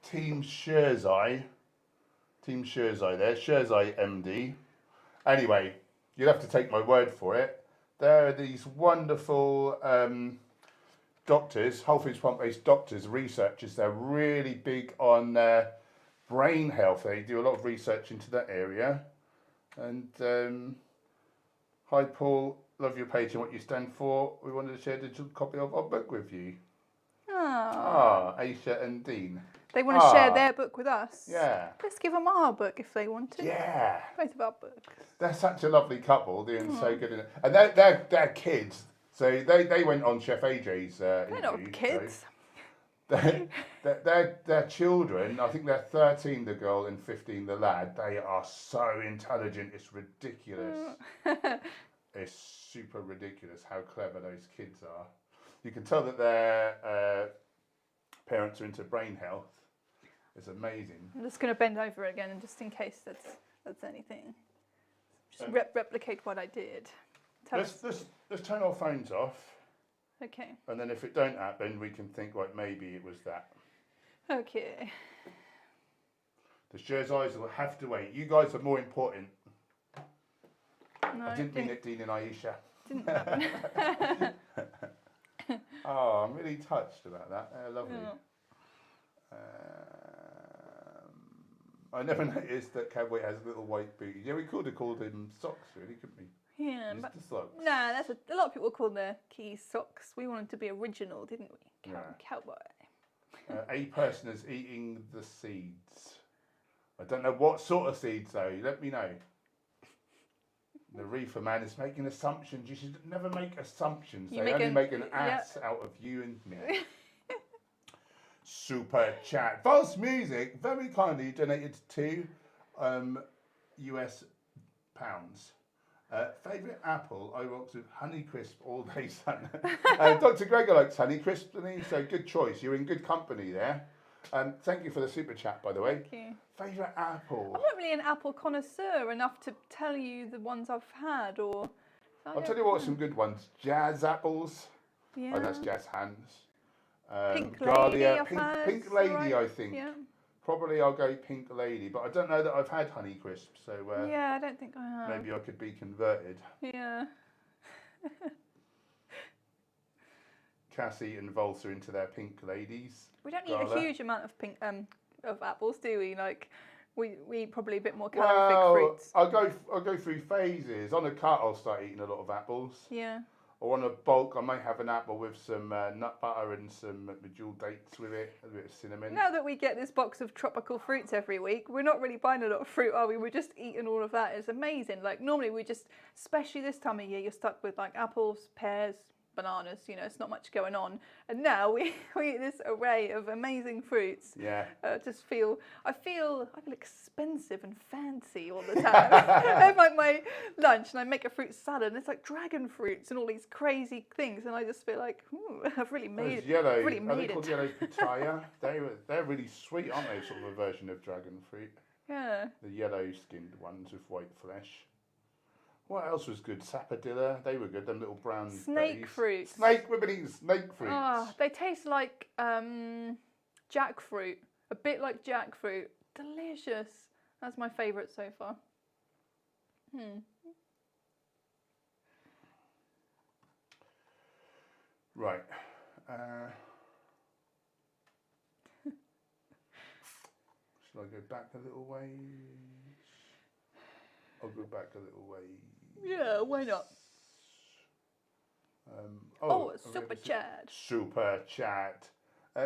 Team Sherzai? Team Sherzai there, Sherzai MD. Anyway, you'll have to take my word for it. There are these wonderful doctors, whole foods plant-based doctors, researchers. They're really big on brain health. They do a lot of research into that area. And hi Paul, love your page and what you stand for. We wanted to share a digital copy of our book with you. Aisha and Dean. They want to share their book with us. Yeah. Let's give them our book if they want to. Yeah. Both of our books. They're such a lovely couple, doing so good in it. And they're kids. So they went on Chef AJ's They're interview. not kids. So they're children. I think they're 13, the girl, and 15, the lad. They are so intelligent. It's ridiculous. It's super ridiculous how clever those kids are. You can tell that their parents are into brain health. It's amazing. I'm just going to bend over again, and just in case that's anything. Just replicate what I did. Let's turn our phones off. Okay. And then if it don't happen, we can think, right, maybe it was that. Okay. The Sherzais will have to wait. You guys are more important. No, I didn't mean it, Dean and Aisha. Didn't happen. Oh, I'm really touched about that. Lovely. Oh. I never noticed that Cowboy has little white booties. Yeah, we could have called him socks, really, couldn't we? Yeah, Mr. but Socks. nah, that's a lot of people call their keys socks. We wanted to be original, didn't we? Cowboy. A person is eating the seeds. I don't know what sort of seeds though. Let me know. The reefer man is making assumptions. You should never make assumptions. They only make an ass out of you and me. Super chat. False Music very kindly donated $2 US. Favourite apple, I rocks with Honeycrisp all day, son. Dr. Gregor likes Honeycrisp, doesn't he? So good choice. You're in good company there. Thank you for the super chat, by the way. Thank you. Favourite apple? I'm not really an apple connoisseur enough to tell you the ones I've had, or. I'll tell you what, some good ones. Jazz apples. Yeah. Oh, that's jazz hands. Pink Garlia. Lady. Pink Lady, right. I think. Yeah. Probably I'll go Pink Lady, but I don't know that I've had Honeycrisp, so yeah, I don't think I have. maybe I could be converted. Yeah. Cassie and Volsa into their Pink Ladies. We don't eat a huge amount of pink of apples, do we? Like, we eat probably a bit more calorific Well, fruits. I'll go through phases. On a cut, I'll start eating a lot of apples. Yeah. Or on a bulk, I might have an apple with some nut butter and some medjool dates with it, a bit of cinnamon. Now that we get this box of tropical fruits every week, we're not really buying a lot of fruit, are we? We're just eating all of that. It's amazing. Like, normally we just, especially this time of year, you're stuck with like apples, pears, bananas, you know, it's not much going on. And now we eat this array of amazing fruits. Yeah. I feel expensive and fancy all the time. I have like my lunch and I make a fruit salad and it's like dragon fruits and all these crazy things, and I just feel like, I've really made it. Yellow, I've really are they made called it. yellow pitaya? They're really sweet, aren't they? Sort of a version of dragon fruit. Yeah. The yellow skinned ones with white flesh. What else was good? Sapodilla, they were good. Them little brown Snake fruits. We've been eating snake fruits. Oh, they taste like jackfruit. A bit like jackfruit. Delicious. That's my favourite so far. Right. Shall I go back a little ways? I'll go back a little ways. Yeah, why not? Super chat. Super chat.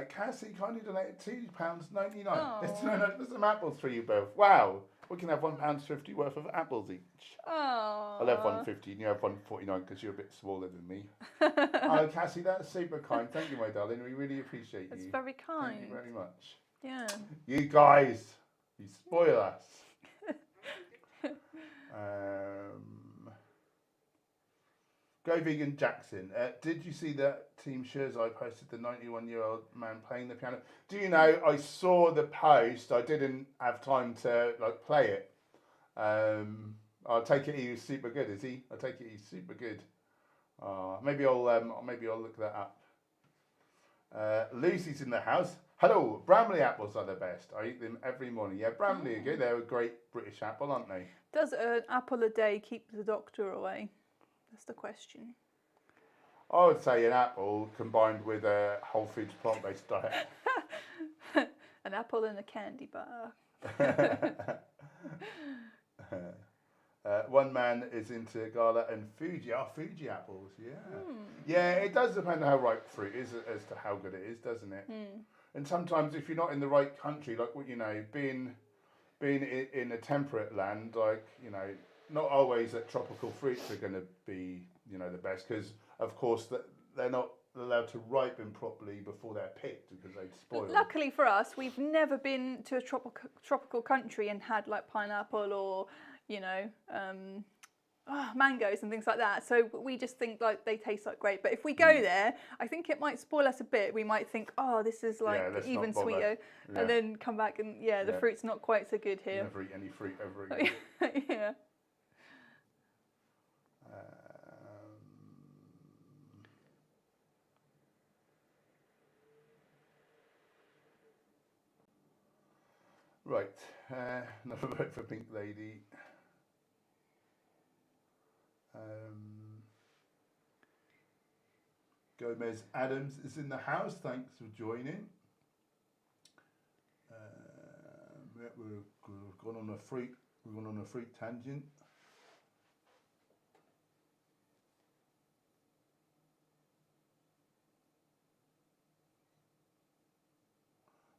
Cassie kindly donated £2.99. Oh. Let's donate some apples for you both. Wow. We can have £1.50 worth of apples each. Oh. I'll have £1.50 and you have £1.49 because you're a bit smaller than me. Oh, Cassie, that's super kind. Thank you, my darling. We really appreciate you. It's very kind. Thank you very much. Yeah. You guys, you spoil us. Go Vegan Jackson. Did you see that Team Shirzai posted the 91-year-old man playing the piano? Do you know, I saw the post. I didn't have time to play it. I'll take it he was super good, is he? I take it he's super good. Maybe I'll look that up. Lucy's in the house. Hello, Bramley apples are the best. I eat them every morning. Yeah, Bramley are good. They're a great British apple, aren't they? Does an apple a day keep the doctor away? That's the question. I would say an apple combined with a whole foods plant-based diet. An apple and a candy bar. One man is into Gala and Fuji. Fuji apples, yeah. Yeah, it does depend on how ripe fruit is as to how good it is, doesn't it? And sometimes if you're not in the right country, being in a temperate land, not always that tropical fruits are going to be, the best, because of course they're not allowed to ripen properly before they're picked because they'd spoil. Luckily for us, we've never been to a tropical country and had pineapple or mangoes and things like that. So we just think they taste great. But if we go there, I think it might spoil us a bit. We might think, this is even sweeter, and then come back and the fruit's not quite so good here. Never eat any fruit ever again. Yeah. Right, another vote for Pink Lady. Gomez Adams is in the house. Thanks for joining. We've gone on a fruit tangent.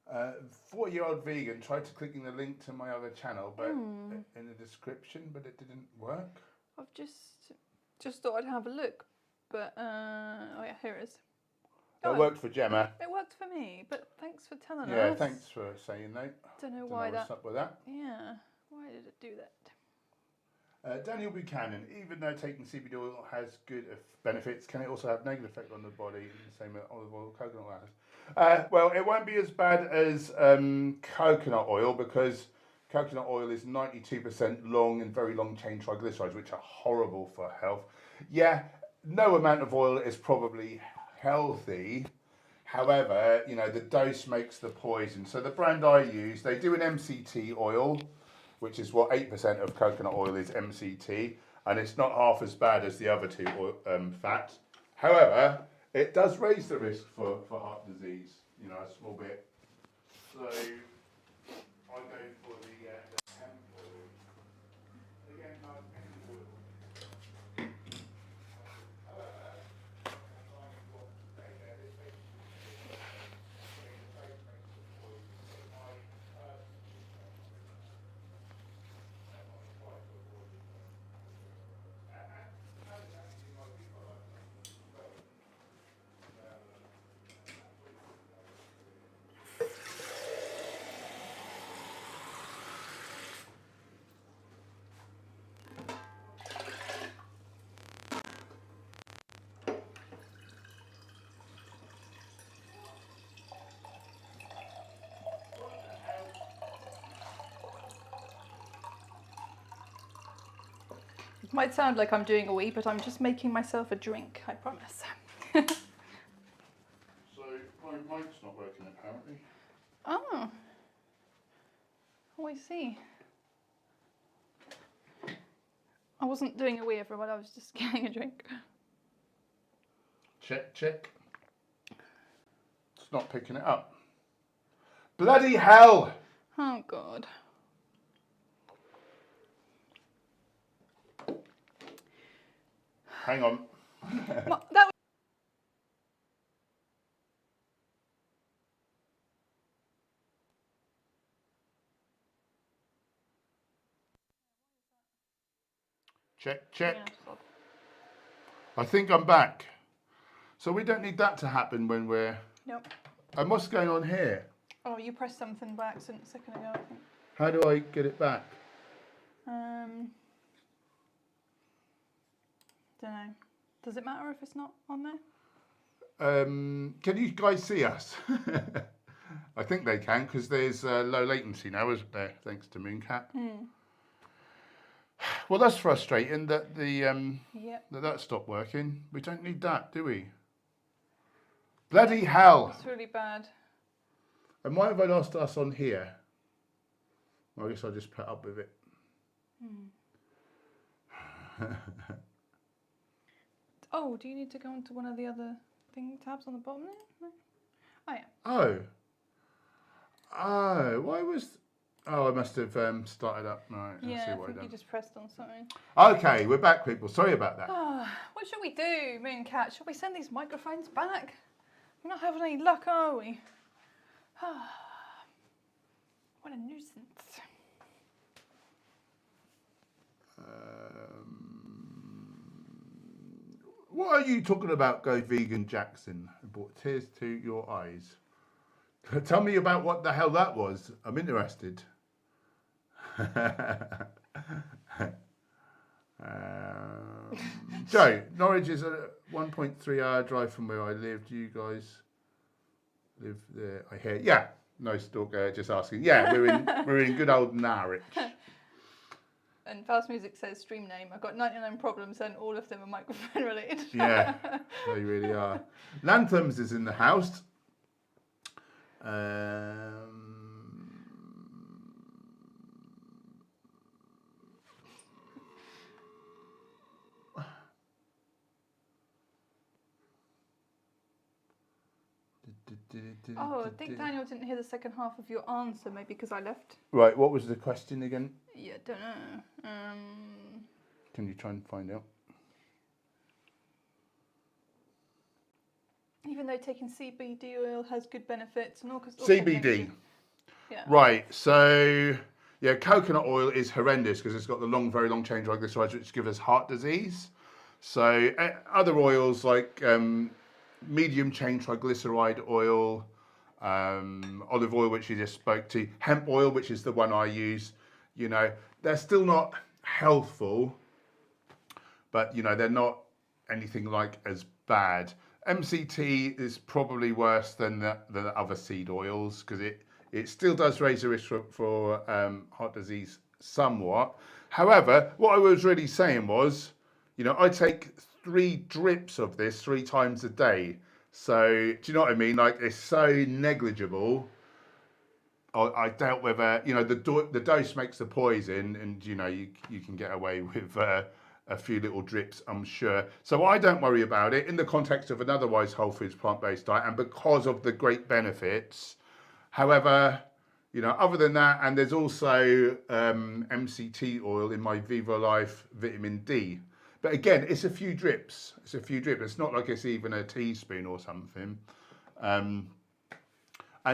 Uh, 4-year-old vegan tried to clicking the link to my other channel, but in the description, but it didn't work. I've just thought I'd have a look, but here it is. It worked for Gemma. It worked for me, but thanks for telling us. Yeah, thanks for saying that. Don't know why what's up with that. Yeah, why did it do that? Daniel Buchanan, even though taking CBD oil has good benefits, can it also have negative effect on the body? The same with olive oil, coconut oil has. Well, it won't be as bad as coconut oil because coconut oil is 92% long and very long chain triglycerides, which are horrible for health. Yeah, no amount of oil is probably healthy. However, the dose makes the poison. So the brand I use, they do an MCT oil, which is what 8% of coconut oil is MCT, and it's not half as bad as the other two fats. However, it does raise the risk for heart disease, a small bit. So I go for the hemp oil. Again, not any oil. It might sound like I'm doing a wee, but I'm just making myself a drink, I promise. So my mic's not working apparently. Oh, I see. I wasn't doing a wee, everyone, I was just getting a drink. Check. It's not picking it up. Bloody hell! Oh, God. Hang on. That Check, check. Yeah, stop. I think I'm back. So we don't need that to happen when we're... Nope. And what's going on here? Oh, you pressed something by accident a second ago, I think. How do I get it back? Don't know. Does it matter if it's not on there? Can you guys see us? I think they can because there's low latency now, isn't there? Thanks to Mooncat. Well, that's frustrating that that stopped working. We don't need that, do we? Bloody hell! It's really bad. And why have I lost us on here? Well, I guess I'll just put up with it. Oh, do you need to go into one of the other tabs on the bottom there? No? Oh, yeah. Oh. Oh, why was... Oh, I must have started up. Right, Yeah, see I what think I've you done. just pressed on something. Okay, we're back, people. Sorry about that. What should we do, Mooncat? Should we send these microphones back? We're not having any luck, are we? What a nuisance. What are you talking about, Go Vegan Jackson? It brought tears to your eyes. Tell me about what the hell that was. I'm interested. Joe, Norwich is a 1.3 hour drive from where I live. Do you guys live there? I hear. Yeah, no stalker. Just asking. Yeah, we're in good old Norwich. And Fast Music says stream name. I've got 99 problems and all of them are microphone related. Yeah, they really are. Lanthams is in the house. Oh, I think Daniel didn't hear the second half of your answer, maybe because I left. Right, what was the question again? Yeah, don't know. Can you try and find out? Even though taking CBD oil has good benefits and all. CBD. Yeah. Right, so yeah, coconut oil is horrendous because it's got the very long chain triglycerides which give us heart disease. So other oils like medium chain triglyceride oil, olive oil, which you just spoke to, hemp oil, which is the one I use, you know, they're still not healthful, but you know, they're not anything like as bad. MCT is probably worse than the other seed oils because it still does raise the risk for heart disease somewhat. However, what I was really saying was, you know, I take 3 drips of this 3 times a day. So, do you know what I mean? Like, it's so negligible. I doubt whether, you know, the dose makes the poison and, you know, you can get away with a few little drips, I'm sure. So I don't worry about it in the context of an otherwise whole foods plant-based diet and because of the great benefits. However, you know, other than that, and there's also MCT oil in my Viva Life vitamin D. But again, it's a few drips. It's a few drips. It's not like it's even a teaspoon or something. And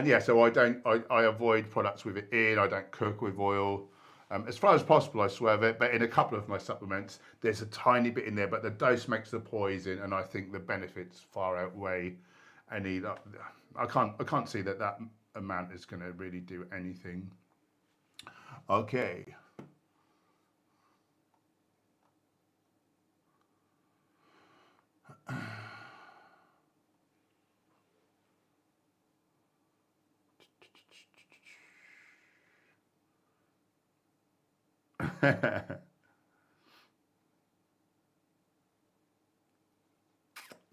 yeah, so I avoid products with it in. I don't cook with oil. As far as possible, I swerve it. But in a couple of my supplements, there's a tiny bit in there. But the dose makes the poison, and I think the benefits far outweigh any. I can't see that amount is going to really do anything. Okay.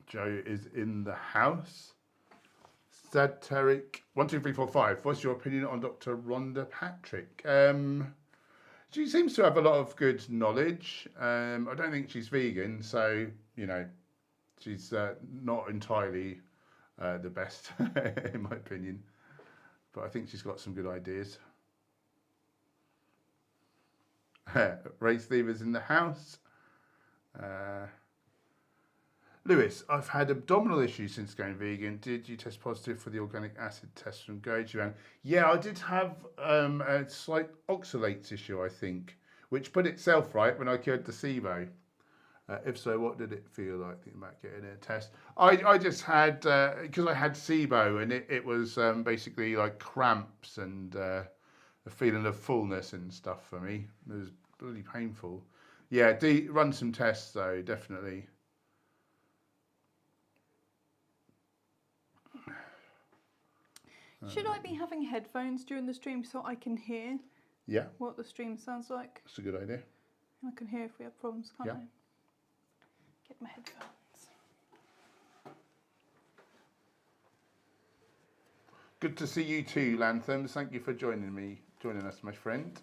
Joe is in the house. Sateric 1 2 3 4 5. What's your opinion on Dr. Rhonda Patrick? She seems to have a lot of good knowledge. I don't think she's vegan, so you know, she's not entirely the best in my opinion. But I think she's got some good ideas. Ray Stevens in the house. Lewis, I've had abdominal issues since going vegan. Did you test positive for the organic acid test from Gojiang? Yeah, I did have a slight oxalates issue, I think, which put itself right when I cured the SIBO. If so, what did it feel like? Thinking about getting a test. I just had, because I had SIBO, and it was basically like cramps and a feeling of fullness and stuff for me. It was really painful. Yeah, run some tests though, definitely. Should I be having headphones during the stream so I can hear what the stream sounds like? That's a good idea. I can hear if we have problems, can't Yeah. I? Get my headphones. Good to see you too, Lanthams. Thank you for joining us, my friend.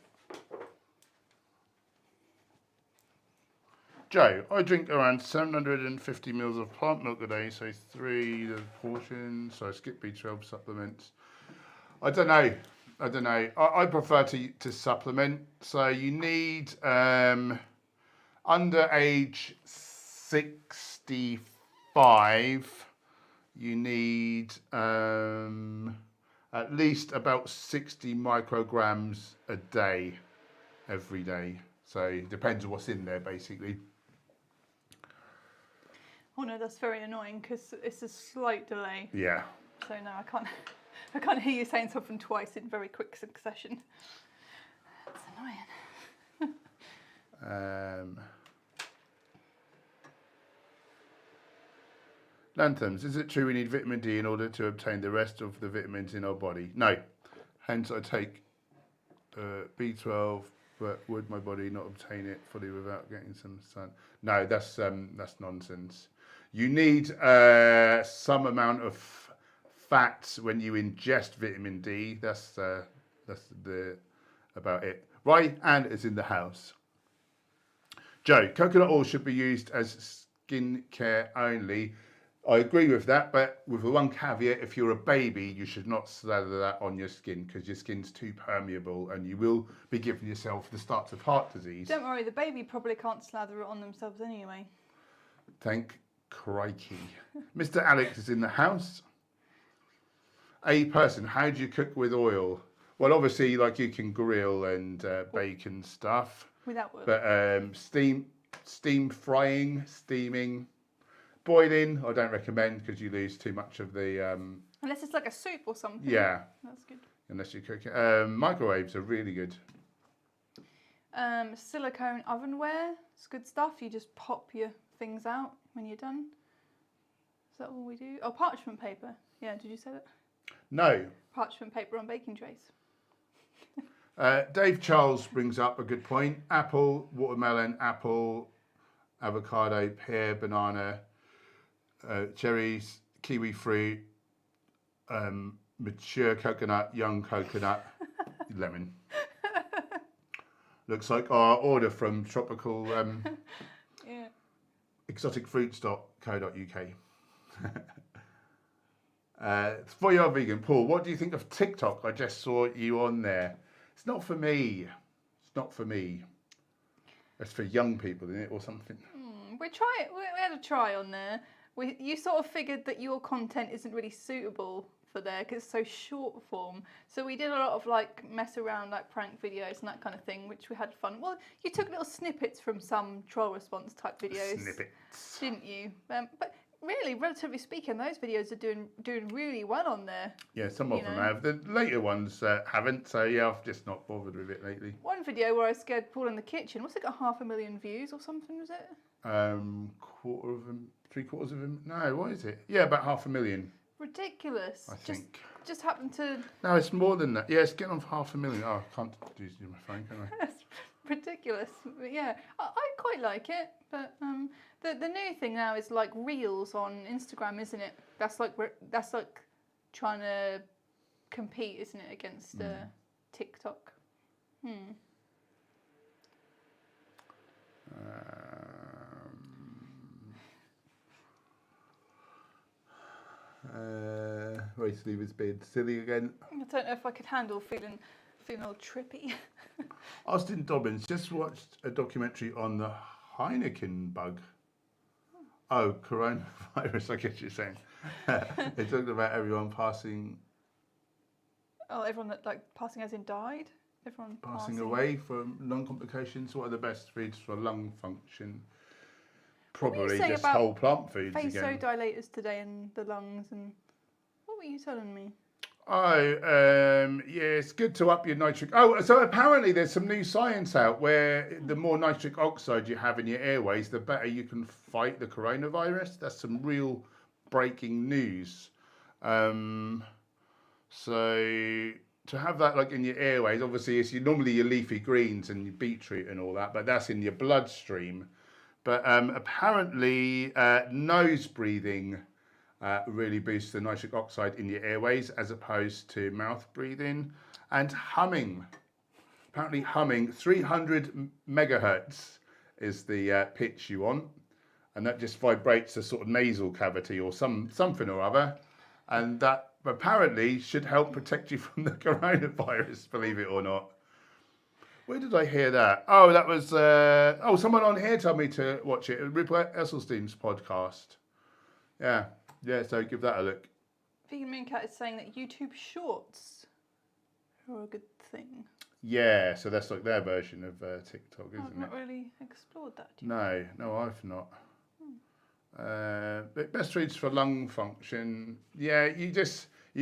Joe, I drink around 750 mils of plant milk a day, so 3 portions, so I skip B12 supplements. I don't know. I prefer to supplement. So you need, under age 65, you need at least about 60 micrograms a day, every day. So it depends on what's in there, basically. Oh no, that's very annoying because it's a slight delay. Yeah. So no, I can't hear you saying something twice in very quick succession. That's annoying. Lanthams, is it true we need vitamin D in order to obtain the rest of the vitamins in our body? No. Hence I take B12, but would my body not obtain it fully without getting some sun? No, that's nonsense. You need some amount of fats when you ingest vitamin D. That's about it. Right, and it's in the house. Joe, coconut oil should be used as skin care only. I agree with that, but with the one caveat: if you're a baby, you should not slather that on your skin because your skin's too permeable, and you will be giving yourself the starts of heart disease. Don't worry, the baby probably can't slather it on themselves anyway. Thank crikey. Mr. Alex is in the house. A person, how do you cook with oil? Well, obviously, like you can grill and bake and stuff. Without oil. But steam frying, steaming, boiling, I don't recommend because you lose too much of the... Unless it's like a soup or something. Yeah. That's good. Unless you cook it. Microwaves are really good. Silicone ovenware, it's good stuff. You just pop your things out when you're done. Is that what we do? Oh, parchment paper. Yeah, did you say that? No. Parchment paper on baking trays. Dave Charles brings up a good point. Apple, watermelon, apple, avocado, pear, banana, cherries, kiwi fruit, mature coconut, young coconut, lemon. Looks like our order from tropical Yeah. exoticfruits.co.uk. For your vegan, Paul, what do you think of TikTok? I just saw you on there. It's not for me. It's not for me. It's for young people, isn't it, or something? We had a try on there. You sort of figured that your content isn't really suitable for there because it's so short form. So we did a lot of like mess around, like prank videos and that kind of thing, which we had fun. Well, you took little snippets from some troll response type videos, Snippets, didn't you? But really, relatively speaking, those videos are doing really well on there. Yeah, some of them have. The later ones haven't. So yeah, I've just not bothered with it lately. One video where I scared Paul in the kitchen. What's it got? 500,000 views or something? Was it? Quarter of them, 3/4 of them. No, what is it? Yeah, about 500,000. Ridiculous. I think. Just happened to. No, it's more than that. Yeah, it's getting on for 500,000. Oh, I can't use my phone, can I? That's ridiculous. But yeah, I quite like it. But the new thing now is like reels on Instagram, isn't it? That's like trying to compete, isn't it, against TikTok? Race Lever's beard silly again. I don't know if I could handle feeling all trippy. Austin Dobbins just watched a documentary on the Heineken bug. Oh, coronavirus, I guess you're saying. They talked about everyone passing. Oh, everyone that like passing as in died? everyone passing away from lung complications. What are the best foods for lung function? Probably just whole plant foods again. Vasodilators today in the lungs, and what were you telling me? Oh, yeah, it's good to up your nitric. Oh, so apparently there's some new science out where the more nitric oxide you have in your airways, the better you can fight the coronavirus. That's some real breaking news. So to have that like in your airways, obviously it's normally your leafy greens and your beetroot and all that, but that's in your bloodstream. But apparently nose breathing really boosts the nitric oxide in your airways as opposed to mouth breathing. And humming. Apparently humming 300 megahertz is the pitch you want. And that just vibrates the sort of nasal cavity or something or other. And that apparently should help protect you from the coronavirus, believe it or not. Where did I hear that? Oh, that was, someone on here told me to watch it. Rupert Esselstyn's podcast. Yeah, so give that a look. Vegan Mooncat is saying that YouTube Shorts are a good thing. Yeah, so that's like their version of TikTok, isn't it? I've not really explored that. No, I've not. Best foods for lung function. Yeah, you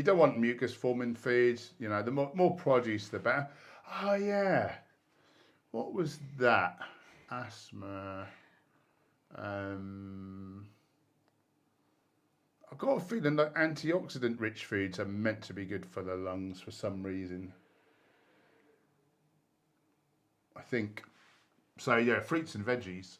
don't want mucus forming foods. You know, the more produce, the better. Oh yeah, what was that? Asthma. I've got a feeling that antioxidant-rich foods are meant to be good for the lungs for some reason. I think. So yeah, fruits and veggies.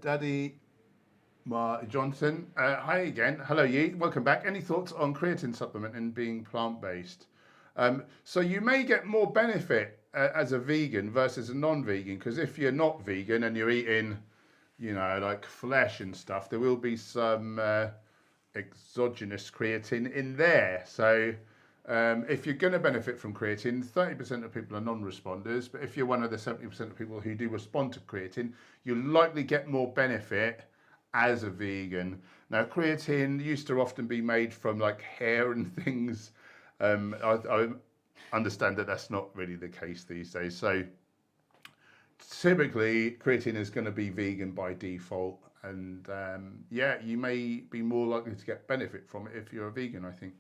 Daddy Johnson, hi again. Hello, you. Welcome back. Any thoughts on creatine supplement and being plant-based? So you may get more benefit as a vegan versus a non-vegan, because if you're not vegan and you're eating, like flesh and stuff, there will be some exogenous creatine in there. So if you're going to benefit from creatine, 30% of people are non-responders, but if you're one of the 70% of people who do respond to creatine, you'll likely get more benefit as a vegan. Now, creatine used to often be made from like hair and things. I understand that that's not really the case these days. So typically, creatine is going to be vegan by default. And you may be more likely to get benefit from it if you're a vegan, I think.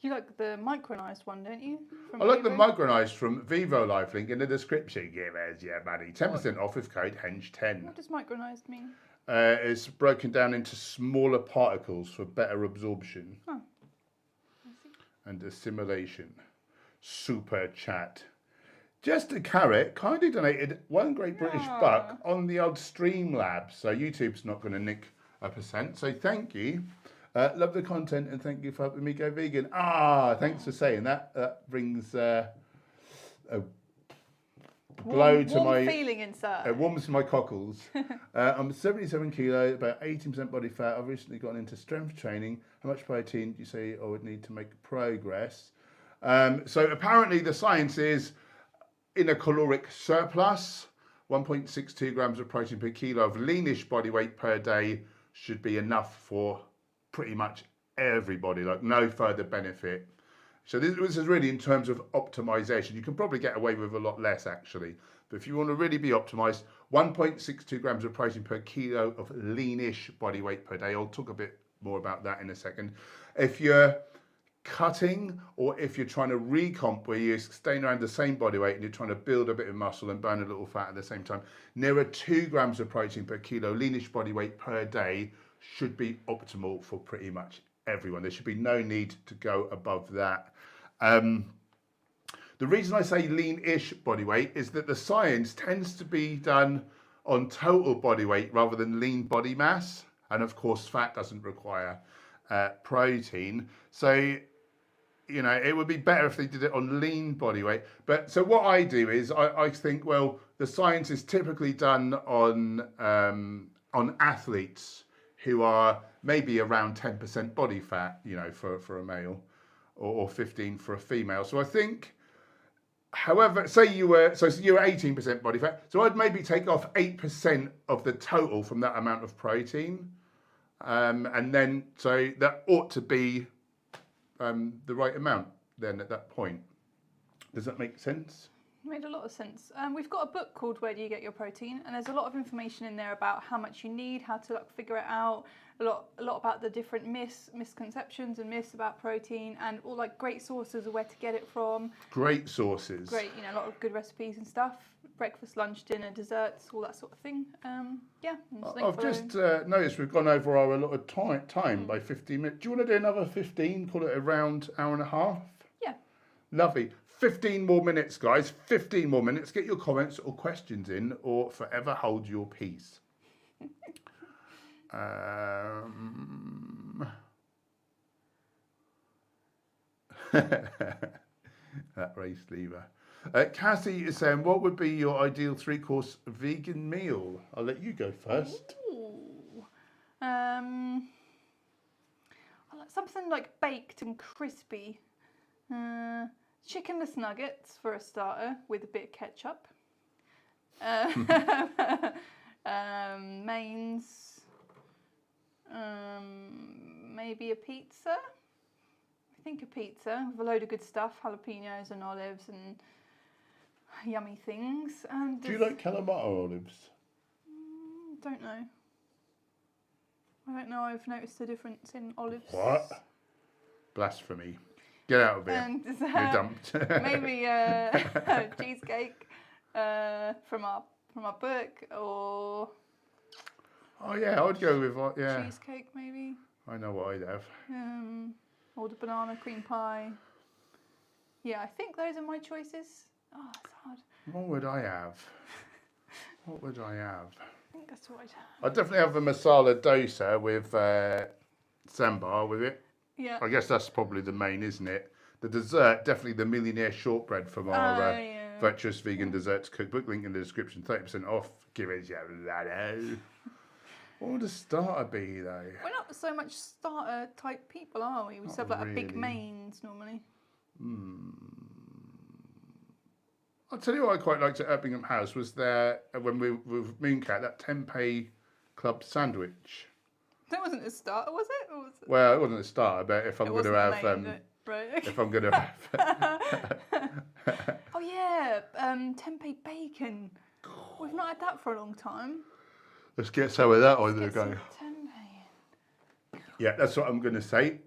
You like the micronized one, don't you? I like the micronized from Vivo Life, link in the description. Give us your money. 10% off with code HENCH10. What does micronized mean? It's broken down into smaller particles for better absorption and assimilation. Super chat. Just a Carrot kindly donated one great British buck on the old Streamlabs. So YouTube's not going to nick a percent. So thank you. Love the content and thank you for helping me go vegan. Thanks for saying that. That brings a glow to my feeling inside. It warms my cockles. I'm 77 kilo, about 18% body fat. I've recently gotten into strength training. How much protein do you say I would need to make progress? So apparently the science is in a caloric surplus. 1.62 grams of protein per kilo of leanish body weight per day should be enough for pretty much everybody, like no further benefit. So this is really in terms of optimization. You can probably get away with a lot less actually. But if you want to really be optimized, 1.62 grams of protein per kilo of leanish body weight per day. I'll talk a bit more about that in a second. If you're cutting or if you're trying to recomp where you're staying around the same body weight and you're trying to build a bit of muscle and burn a little fat at the same time, nearer 2 grams of protein per kilo leanish body weight per day should be optimal for pretty much everyone. There should be no need to go above that. The reason I say lean-ish body weight is that the science tends to be done on total body weight rather than lean body mass. And of course, fat doesn't require protein. So, it would be better if they did it on lean body weight. But so what I do is I think, well, the science is typically done on athletes who are maybe around 10% body fat, for a male, or 15 for a female. So I think However, say you were 18% body fat, so I'd maybe take off 8% of the total from that amount of protein, and then so that ought to be the right amount then at that point. Does that make sense? Made a lot of sense. We've got a book called Where Do You Get Your Protein, and there's a lot of information in there about how much you need, how to like figure it out, a lot about the different misconceptions and myths about protein, and all like great sources of where to get it from. Great sources. Great, a lot of good recipes and stuff. Breakfast, lunch, dinner, desserts, all that sort of thing. Yeah. I've just noticed we've gone over our allotted time by 15 minutes. Do you want to do another 15? Call it around hour and a half? Yeah. Lovely. 15 more minutes, guys. 15 more minutes. Get your comments or questions in, or forever hold your peace. That race lever. Cassie is saying, what would be your ideal 3-course vegan meal? I'll let you go first. Ooh. I like something like baked and crispy. Chickenless nuggets for a starter with a bit of ketchup. Mains. Maybe a pizza. I think a pizza with a load of good stuff, jalapenos and olives and yummy things. And do you like Kalamata olives? Don't know. I don't know. I've noticed a difference in olives. What? Blasphemy. Get out of here. And You're dumped. maybe cheesecake from our book, or oh yeah, I'd go with cheesecake maybe. I know what I'd have. Or the banana cream pie. Yeah, I think those are my choices. Oh, it's hard. What would I have? What would I have? I think that's what I'd have. I'd definitely have a masala dosa with sambar with it. Yeah. I guess that's probably the main, isn't it? The dessert, definitely the millionaire shortbread from our Virtuous Vegan Desserts cookbook. Link in the description. 30% off. Give it a ladder. What would a starter be though? We're not so much starter type people, are we? We just have like a big mains normally. I'll tell you what I quite liked at Erpingham House was there when we were with Mooncat, that tempeh club sandwich. That wasn't a starter, was it? Or was it? Well, it wasn't a starter, but if I'm going to have, right. if I'm going to have, oh yeah, tempeh bacon. We've not had that for a long time. let's get some of that on the Get go. some tempeh. Yeah, that's what I'm going to say.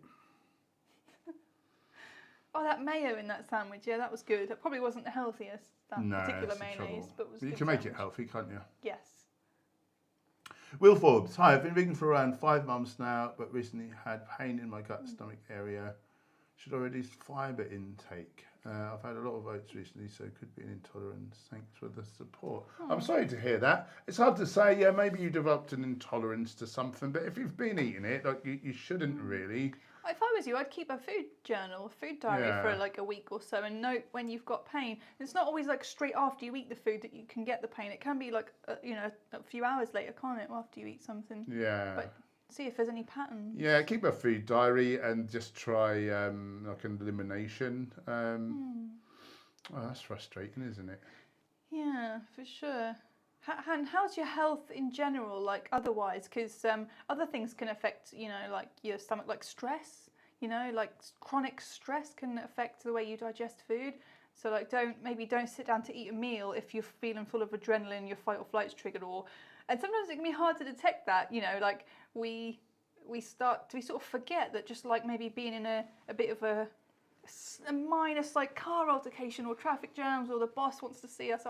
Oh, that mayo in that sandwich, yeah, that was good. It probably wasn't the healthiest, that particular that's the mayonnaise, trouble. but it was You good can make it sandwich. healthy, can't you? Yes. Will Forbes, hi, I've been vegan for around 5 months now, but recently had pain in my gut stomach area. Should I reduce fibre intake? I've had a lot of oats recently, so it could be an intolerance. Thanks for the support. I'm sorry to hear that. It's hard to say, yeah, maybe you developed an intolerance to something, but if you've been eating it, like you shouldn't really. If I was you, I'd keep a food journal, a food diary for like a week or so, and note when you've got pain. It's not always like straight after you eat the food that you can get the pain. It can be like a few hours later, can't it, after you eat something? Yeah. But see if there's any patterns. Yeah, keep a food diary and just try like an elimination. Oh, that's frustrating, isn't it? Yeah, for sure. And how's your health in general, like otherwise? Because other things can affect, like your stomach, like stress, like chronic stress can affect the way you digest food. So like don't sit down to eat a meal if you're feeling full of adrenaline, your fight or flight's triggered, and sometimes it can be hard to detect that, like we sort of forget that just like maybe being in a bit of a minor like car altercation or traffic jams, or the boss wants to see us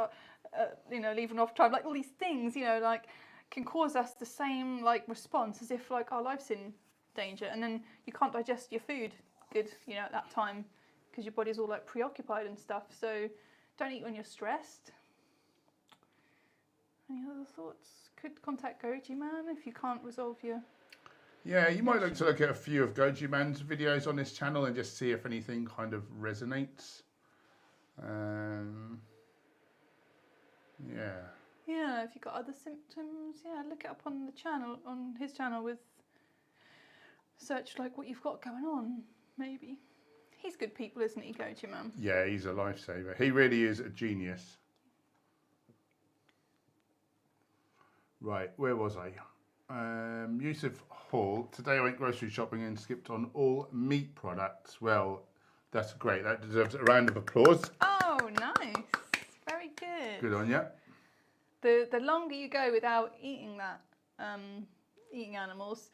leaving off time, like all these things like can cause us the same like response as if like our life's in danger, and then you can't digest your food good at that time because your body's all like preoccupied and stuff. So don't eat when you're stressed. Any other thoughts? Could contact Goji Man if you can't resolve your... Yeah, you might look at a few of Goji Man's videos on this channel and just see if anything kind of resonates. Yeah. Yeah, if you've got other symptoms, look it up on the channel, on his channel, with search like what you've got going on, maybe. He's good people, isn't he, Gemma? Yeah, he's a lifesaver. He really is a genius. Right, where was I? Yusuf Hall. Today I went grocery shopping and skipped on all meat products. Well, that's great. That deserves a round of applause. Oh, nice. Very good. Good on you. The longer you go without eating that, eating animals,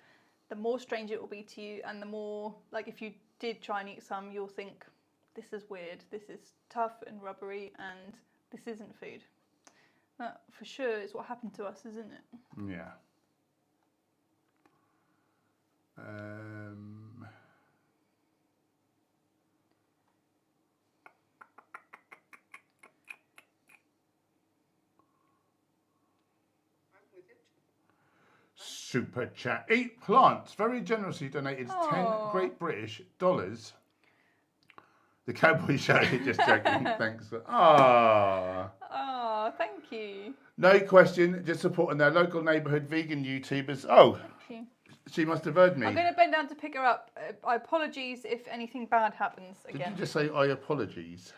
the more strange it will be to you, and the more, like, if you did try and eat some, you'll think, this is weird, this is tough and rubbery, and this isn't food. That, for sure, is what happened to us, isn't it? Yeah. Super chat. Eat plants. Very generously donated 10 Great British dollars. The cowboy show. Just joking. Thanks. Oh, thank you. No question. Just supporting their local neighbourhood vegan YouTubers. Oh, Thank you. she must have heard me. I'm going to bend down to pick her up. I apologies if anything bad happens again. Did you just say I apologies?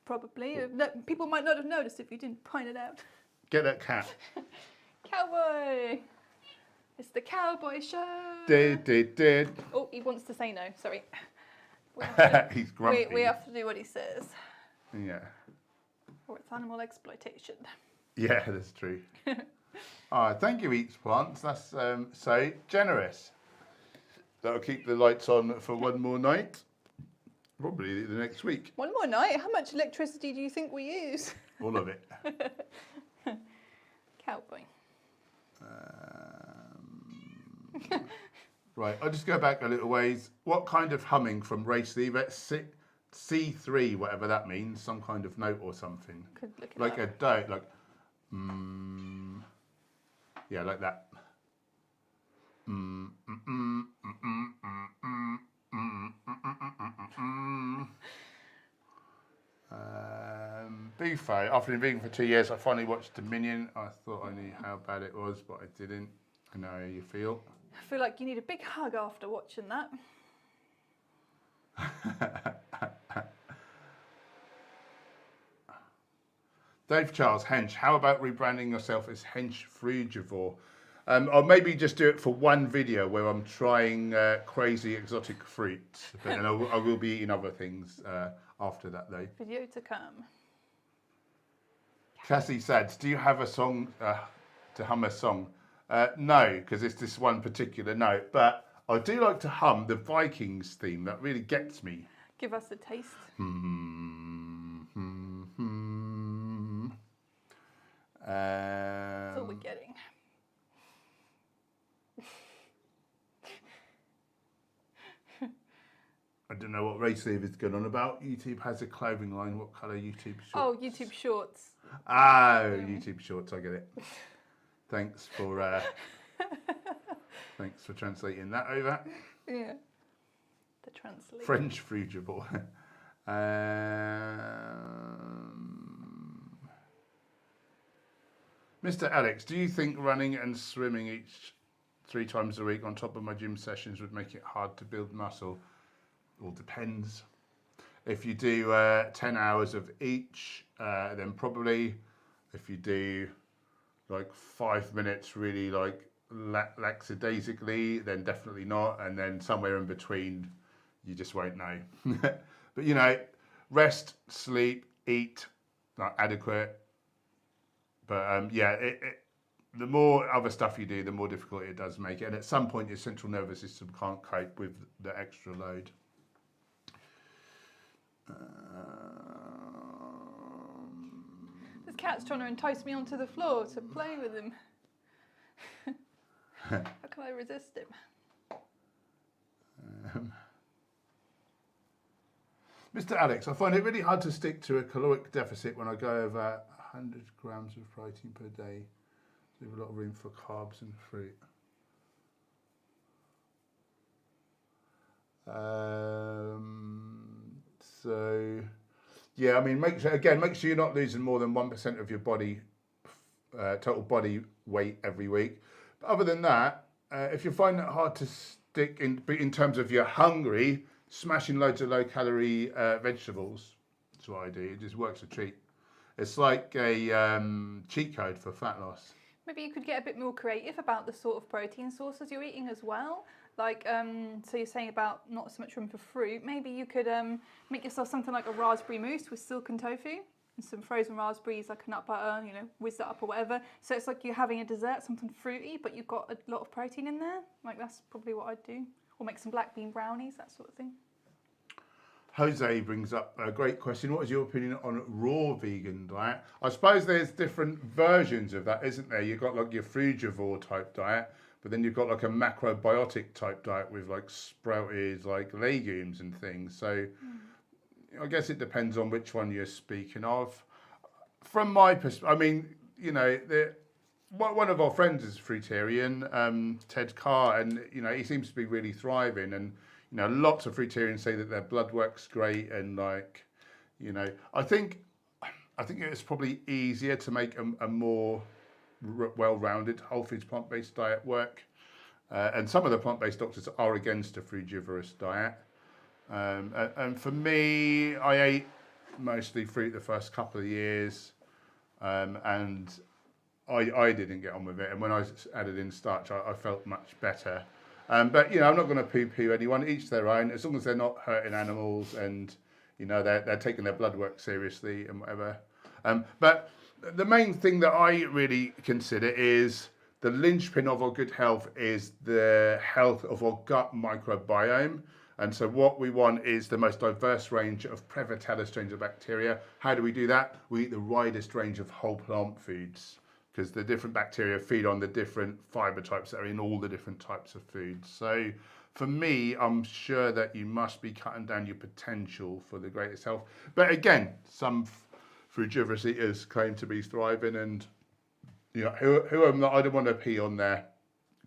Probably. No, people might not have noticed if you didn't point it out. Get that cat. Cowboy. It's the cowboy show. Did. Oh, he wants to say no. Sorry. He's grumpy. We have to do what he says. Yeah. Or it's animal exploitation. Yeah, that's true. Thank you, Eats Plants. That's so generous. That'll keep the lights on for one more night. Probably the next week. One more night? How much electricity do you think we use? All of it. Cowboy. Right, I'll just go back a little ways. What kind of humming from race lever? C3, whatever that means, some kind of note or something. Could look it like up. a do, like, yeah, like that. Buffet. After being vegan for 2 years, I finally watched Dominion. I thought I knew how bad it was, but I didn't. I know how you feel. I feel like you need a big hug after watching that. Dave Charles, Hench, how about rebranding yourself as Hench Herbivore? I'll maybe just do it for one video where I'm trying crazy exotic fruits, and I will be eating other things after that though. Video to come. Cassie said, do you have a song to hum a song? No, because it's this one particular note, but I do like to hum the Vikings theme. That really gets me. Give us a taste. That's all we're getting. I don't know what race leave is going on about. YouTube has a clothing line. What colour YouTube shorts? Oh, YouTube Shorts. YouTube Shorts. I get it. Thanks for translating that over. Yeah. The translation. French frugible. Mr. Alex, do you think running and swimming each 3 times a week on top of my gym sessions would make it hard to build muscle? All depends. If you do 10 hours of each, then probably. If you do like 5 minutes really like lackadaisically, then definitely not. And then somewhere in between, you just won't know. But you know, rest, sleep, eat, like adequate. But yeah, the more other stuff you do, the more difficult it does make it. And at some point, your central nervous system can't cope with the extra load. This cat's trying to entice me onto the floor to play with him. How can I resist him? Mr. Alex, I find it really hard to stick to a caloric deficit when I go over 100 grams of protein per day. Leave a lot of room for carbs and fruit. So, yeah, I mean, make sure you're not losing more than 1% of your body, total body weight every week. But other than that, if you find it hard to stick in terms of you're hungry, smashing loads of low-calorie vegetables. That's what I do. It just works a treat. It's like a cheat code for fat loss. Maybe you could get a bit more creative about the sort of protein sources you're eating as well. Like, so you're saying about not so much room for fruit. Maybe you could make yourself something like a raspberry mousse with silken tofu and some frozen raspberries, like a nut butter, you know, whiz that up or whatever. So it's like you're having a dessert, something fruity, but you've got a lot of protein in there. Like, that's probably what I'd do. Or make some black bean brownies, that sort of thing. Jose brings up a great question. What is your opinion on raw vegan diet? I suppose there's different versions of that, isn't there? You've got like your frugivore type diet, but then you've got like a macrobiotic type diet with like sprouted like legumes and things. So I guess it depends on which one you're speaking of. From my perspective, I mean, you know, one of our friends is fruitarian, Ted Carr, and you know, he seems to be really thriving. And you know, lots of fruitarians say that their blood work's great, and like, you know, I think it's probably easier to make a more well-rounded whole foods plant-based diet work. And some of the plant-based doctors are against a frugivorous diet. And for me, I ate mostly fruit the first couple of years, and I didn't get on with it. And when I added in starch, I felt much better. But, you know, I'm not going to poo-poo anyone, each their own, as long as they're not hurting animals and, you know, they're taking their blood work seriously and whatever. But the main thing that I really consider is the linchpin of our good health is the health of our gut microbiome. And so what we want is the most diverse range of Prevotella strains of bacteria. How do we do that? We eat the widest range of whole plant foods, because the different bacteria feed on the different fiber types that are in all the different types of foods. So for me, I'm sure that you must be cutting down your potential for the greatest health. But again, some frugivorous eaters claim to be thriving, and you know, who am I don't want to pee on their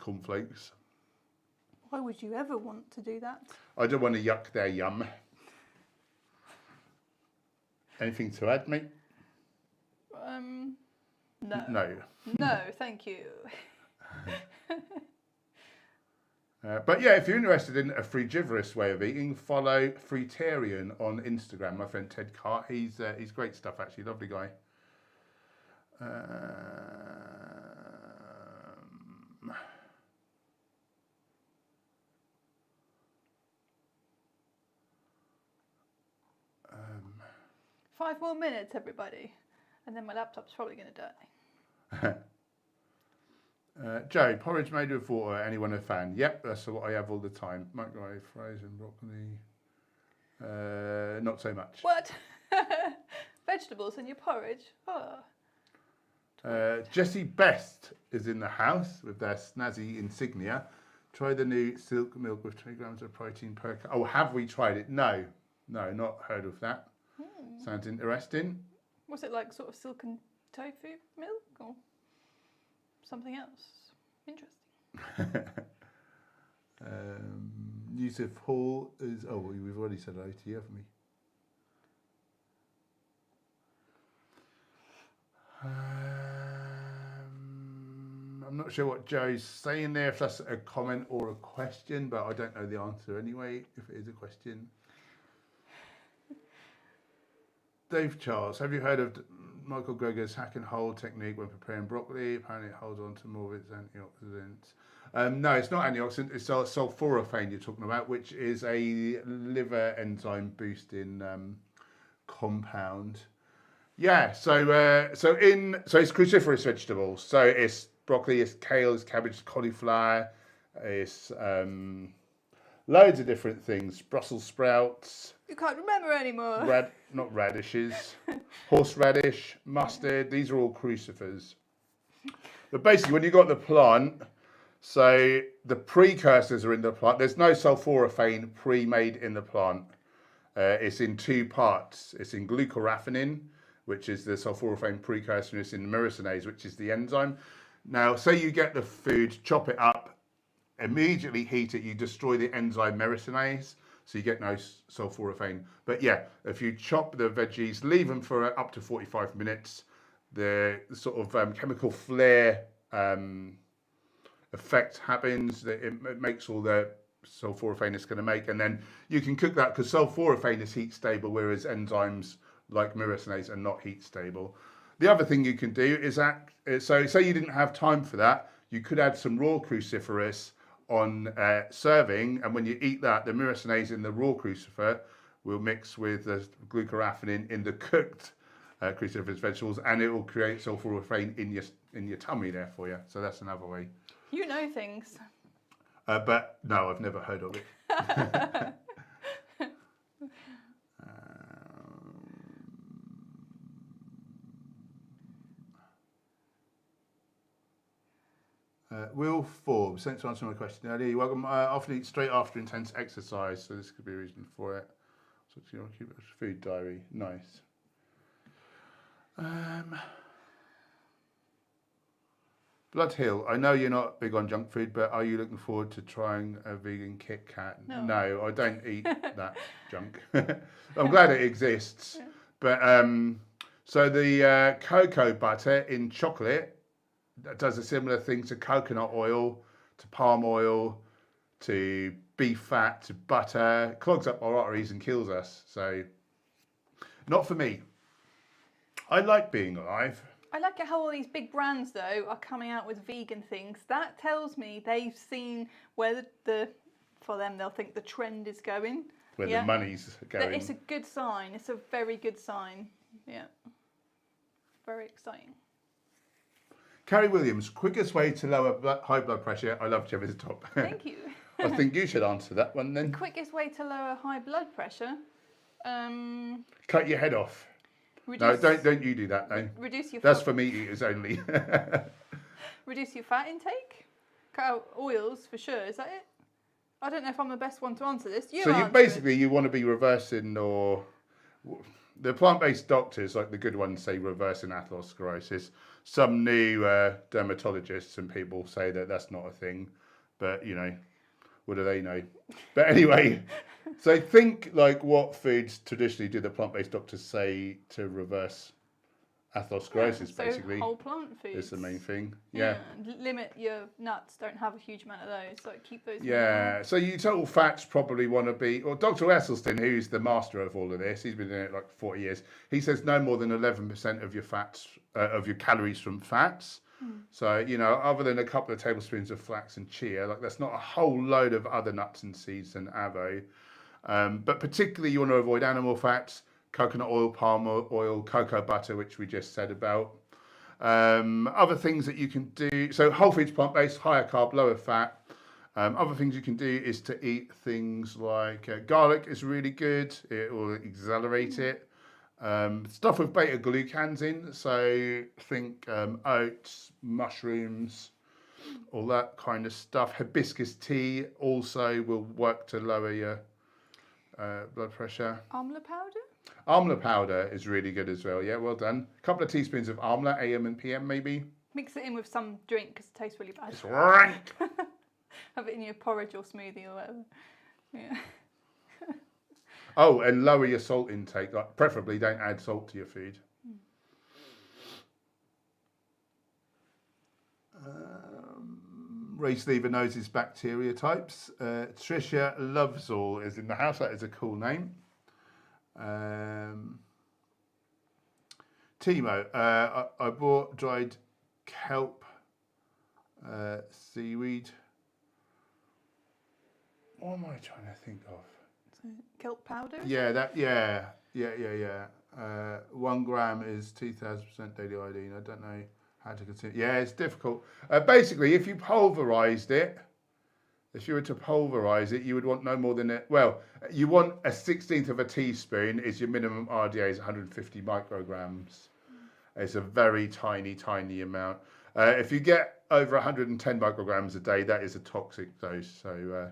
cornflakes. Why would you ever want to do that? I don't want to yuck their yum. Anything to add, mate? No. No. No, thank you. But yeah, if you're interested in a frugivorous way of eating, follow Fruitarian on Instagram. My friend Ted Cart, he's great stuff actually, lovely guy. Five more minutes, everybody, and then my laptop's probably going to die. Joe, porridge made with water, anyone a fan? Yep, that's what I have all the time. Microwave, frozen broccoli. Not so much. What? Vegetables in your porridge? Oh. Jessie Best is in the house with their snazzy insignia. Try the new silk milk with 20 grams of protein per cup. Oh, have we tried it? No, not heard of that. Sounds interesting. Was it like sort of silken tofu milk or something else? Interesting. Yusuf Hall is. Oh, we've already said hello to you, haven't we? I'm not sure what Joe's saying there, if that's a comment or a question, but I don't know the answer anyway, if it is a question. Dave Charles, have you heard of Michael Greger's hack and hold technique when preparing broccoli? Apparently it holds on to more of its antioxidants. No, it's not antioxidant, it's sulforaphane you're talking about, which is a liver enzyme boosting compound. Yeah, so it's cruciferous vegetables. So it's broccoli, it's kale, it's cabbage, it's cauliflower, it's loads of different things. Brussels sprouts. You can't remember anymore. Not radishes. Horseradish, mustard. These are all crucifers. But basically, when you got the plant, so the precursors are in the plant. There's no sulforaphane pre-made in the plant. It's in two parts. It's in glucoraphanin, which is the sulforaphane precursor, and it's in myrosinase, which is the enzyme. Now, say you get the food, chop it up, immediately heat it, you destroy the enzyme myrosinase, so you get no sulforaphane. But yeah, if you chop the veggies, leave them for up to 45 minutes, the sort of chemical flare effect happens. It makes all the sulforaphane is going to make, and then you can cook that because sulforaphane is heat stable, whereas enzymes like myrisonase are not heat stable. The other thing you can do is so say you didn't have time for that, you could add some raw cruciferous on serving, and when you eat that, the myrisonase in the raw crucifer will mix with the glucoraphanin in the cooked cruciferous vegetables, and it will create sulforaphane in your tummy there for you. So that's another way. You know things. But no, I've never heard of it. Will Forbes, thanks for answering my question earlier. You're welcome. I often eat straight after intense exercise, so this could be a reason for it. So you want to keep a food diary. Nice. Blood Hill, I know you're not big on junk food, but are you looking forward to trying a vegan Kit Kat? No, I don't eat that junk. I'm glad it exists. Yeah. But so the cocoa butter in chocolate that does a similar thing to coconut oil, to palm oil, to beef fat, to butter, clogs up our arteries and kills us. So not for me. I like being alive. I like how all these big brands, though, are coming out with vegan things. That tells me they've seen where for them, they'll think the trend is going. Where the money's going. It's a good sign. It's a very good sign. Yeah. Very exciting. Carrie Williams, quickest way to lower high blood pressure. I love Gemma's top. Thank you. I think you should answer that one then. The quickest way to lower high blood pressure? Cut your head off. No, don't you do that though. Reduce your That's for meat eaters only. Reduce your fat intake? Cut out oils for sure, is that it? I don't know if I'm the best one to answer this. You want to be reversing, or the plant-based doctors, like the good ones, say reversing atherosclerosis. Some new dermatologists and people say that that's not a thing, but you know, what do they know? But anyway, so think like what foods traditionally do the plant-based doctors say to reverse atherosclerosis, so basically. Whole plant foods. Is the main thing. Yeah. Limit your nuts, don't have a huge amount of those, so keep those. Yeah, so your total fats probably want to be, or Dr. Esselstyn, who's the master of all of this, he's been doing it like 40 years, he says no more than 11% of your fats, of your calories from fats. So, you know, other than a couple of tablespoons of flax and chia, like that's not a whole load of other nuts and seeds and avo. But particularly you want to avoid animal fats, coconut oil, palm oil, cocoa butter, which we just said about. Other things that you can do, so whole foods, plant-based, higher carb, lower fat. Other things you can do is to eat things like garlic is really good. It will accelerate it. Stuff with beta glucans in, so think oats, mushrooms, all that kind of stuff. Hibiscus tea also will work to lower your blood pressure. Amla powder? Amla powder is really good as well. Yeah, well done. A couple of teaspoons of amla, AM and PM maybe. Mix it in with some drink because it tastes really bad. It's rank. Have it in your porridge or smoothie or whatever. Yeah. Oh, and lower your salt intake. Like preferably don't add salt to your food. Ray Sleever knows his bacteria types. Tricia Lovesaw is in the house. That is a cool name. Timo, I bought dried kelp seaweed. What am I trying to think of? Kelp powder? Yeah, 1 gram is 2,000% daily iodine. I don't know how to consider. Yeah, it's difficult. Basically, if you pulverized it, if you were to pulverize it, you would want no more than you want a 1/16 of a teaspoon is your minimum RDA is 150 micrograms. It's a very tiny, tiny amount. If you get over 110 micrograms a day, that is a toxic dose. So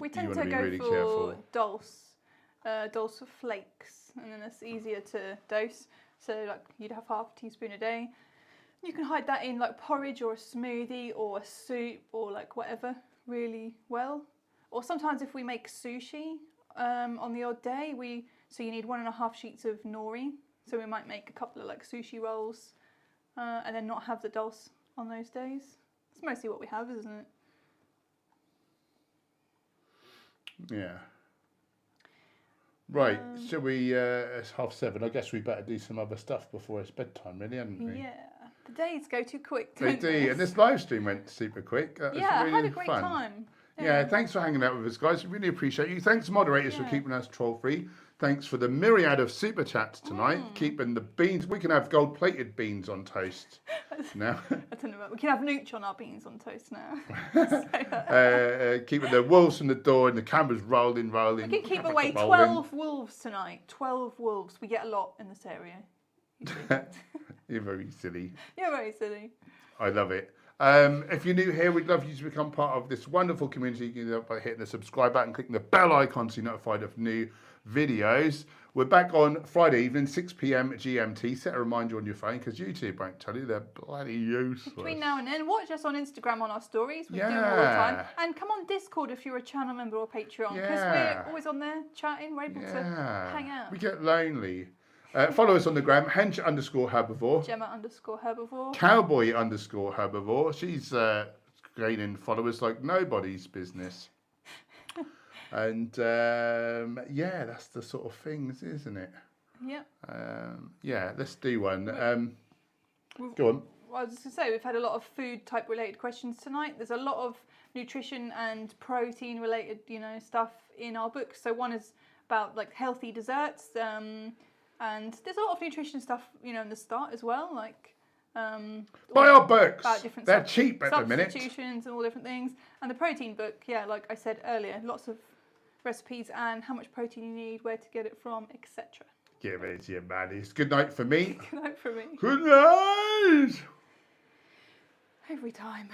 we tend to go really for careful. dulse for flakes, and then it's easier to dose. So like you'd have half a teaspoon a day. You can hide that in like porridge or a smoothie or a soup or like whatever really well. Or sometimes if we make sushi on the odd day, so you need 1.5 sheets of nori. So we might make a couple of like sushi rolls and then not have the dulse on those days. It's mostly what we have, isn't it? Yeah. Right, shall we, it's 7:30. I guess we better do some other stuff before it's bedtime, really, haven't we? Yeah. The days go too quick, They don't do, and this live stream went super quick. That was Yeah, I really had a great fun. time. Yeah, thanks for hanging out with us, guys. Really appreciate you. Thanks, moderators, for keeping us troll-free. Thanks for the myriad of super chats tonight, keeping the beans. We can have gold-plated beans on toast now. I don't know, we can have nooch on our beans on toast now. Keeping the wolves from the door and the cameras rolling. We can keep away 12 wolves tonight. 12 wolves. We get a lot in this area. You're very silly. You're very silly. I love it. If you're new here, we'd love you to become part of this wonderful community. You can do that by hitting the subscribe button, clicking the bell icon so you're notified of new videos. We're back on Friday evening, 6 p.m. GMT. Set a reminder on your phone because YouTube won't tell you. They're bloody useless. Between now and then, watch us on Instagram on our stories. We do them all the time. And come on Discord if you're a channel member or Patreon because we're always on there chatting. We're able to hang out. We get lonely. Follow us on the gram, hench_herbivore. Gemma_herbivore. Cowboy_herbivore. She's gaining followers like nobody's business. And that's the sort of things, isn't it? Yeah. Let's do one. Go on. Well, I was just going to say, we've had a lot of food type related questions tonight. There's a lot of nutrition and protein related, stuff in our book. So one is about like healthy desserts. And there's a lot of nutrition stuff, in the start as well, like buy our books. They're About cheap at the minute. Substitutions and all different things. And the protein book, like I said earlier, lots of recipes and how much protein you need, where to get it from, etc. Give it to your maddies. Good night for me. Good night for me. Good night. Every time.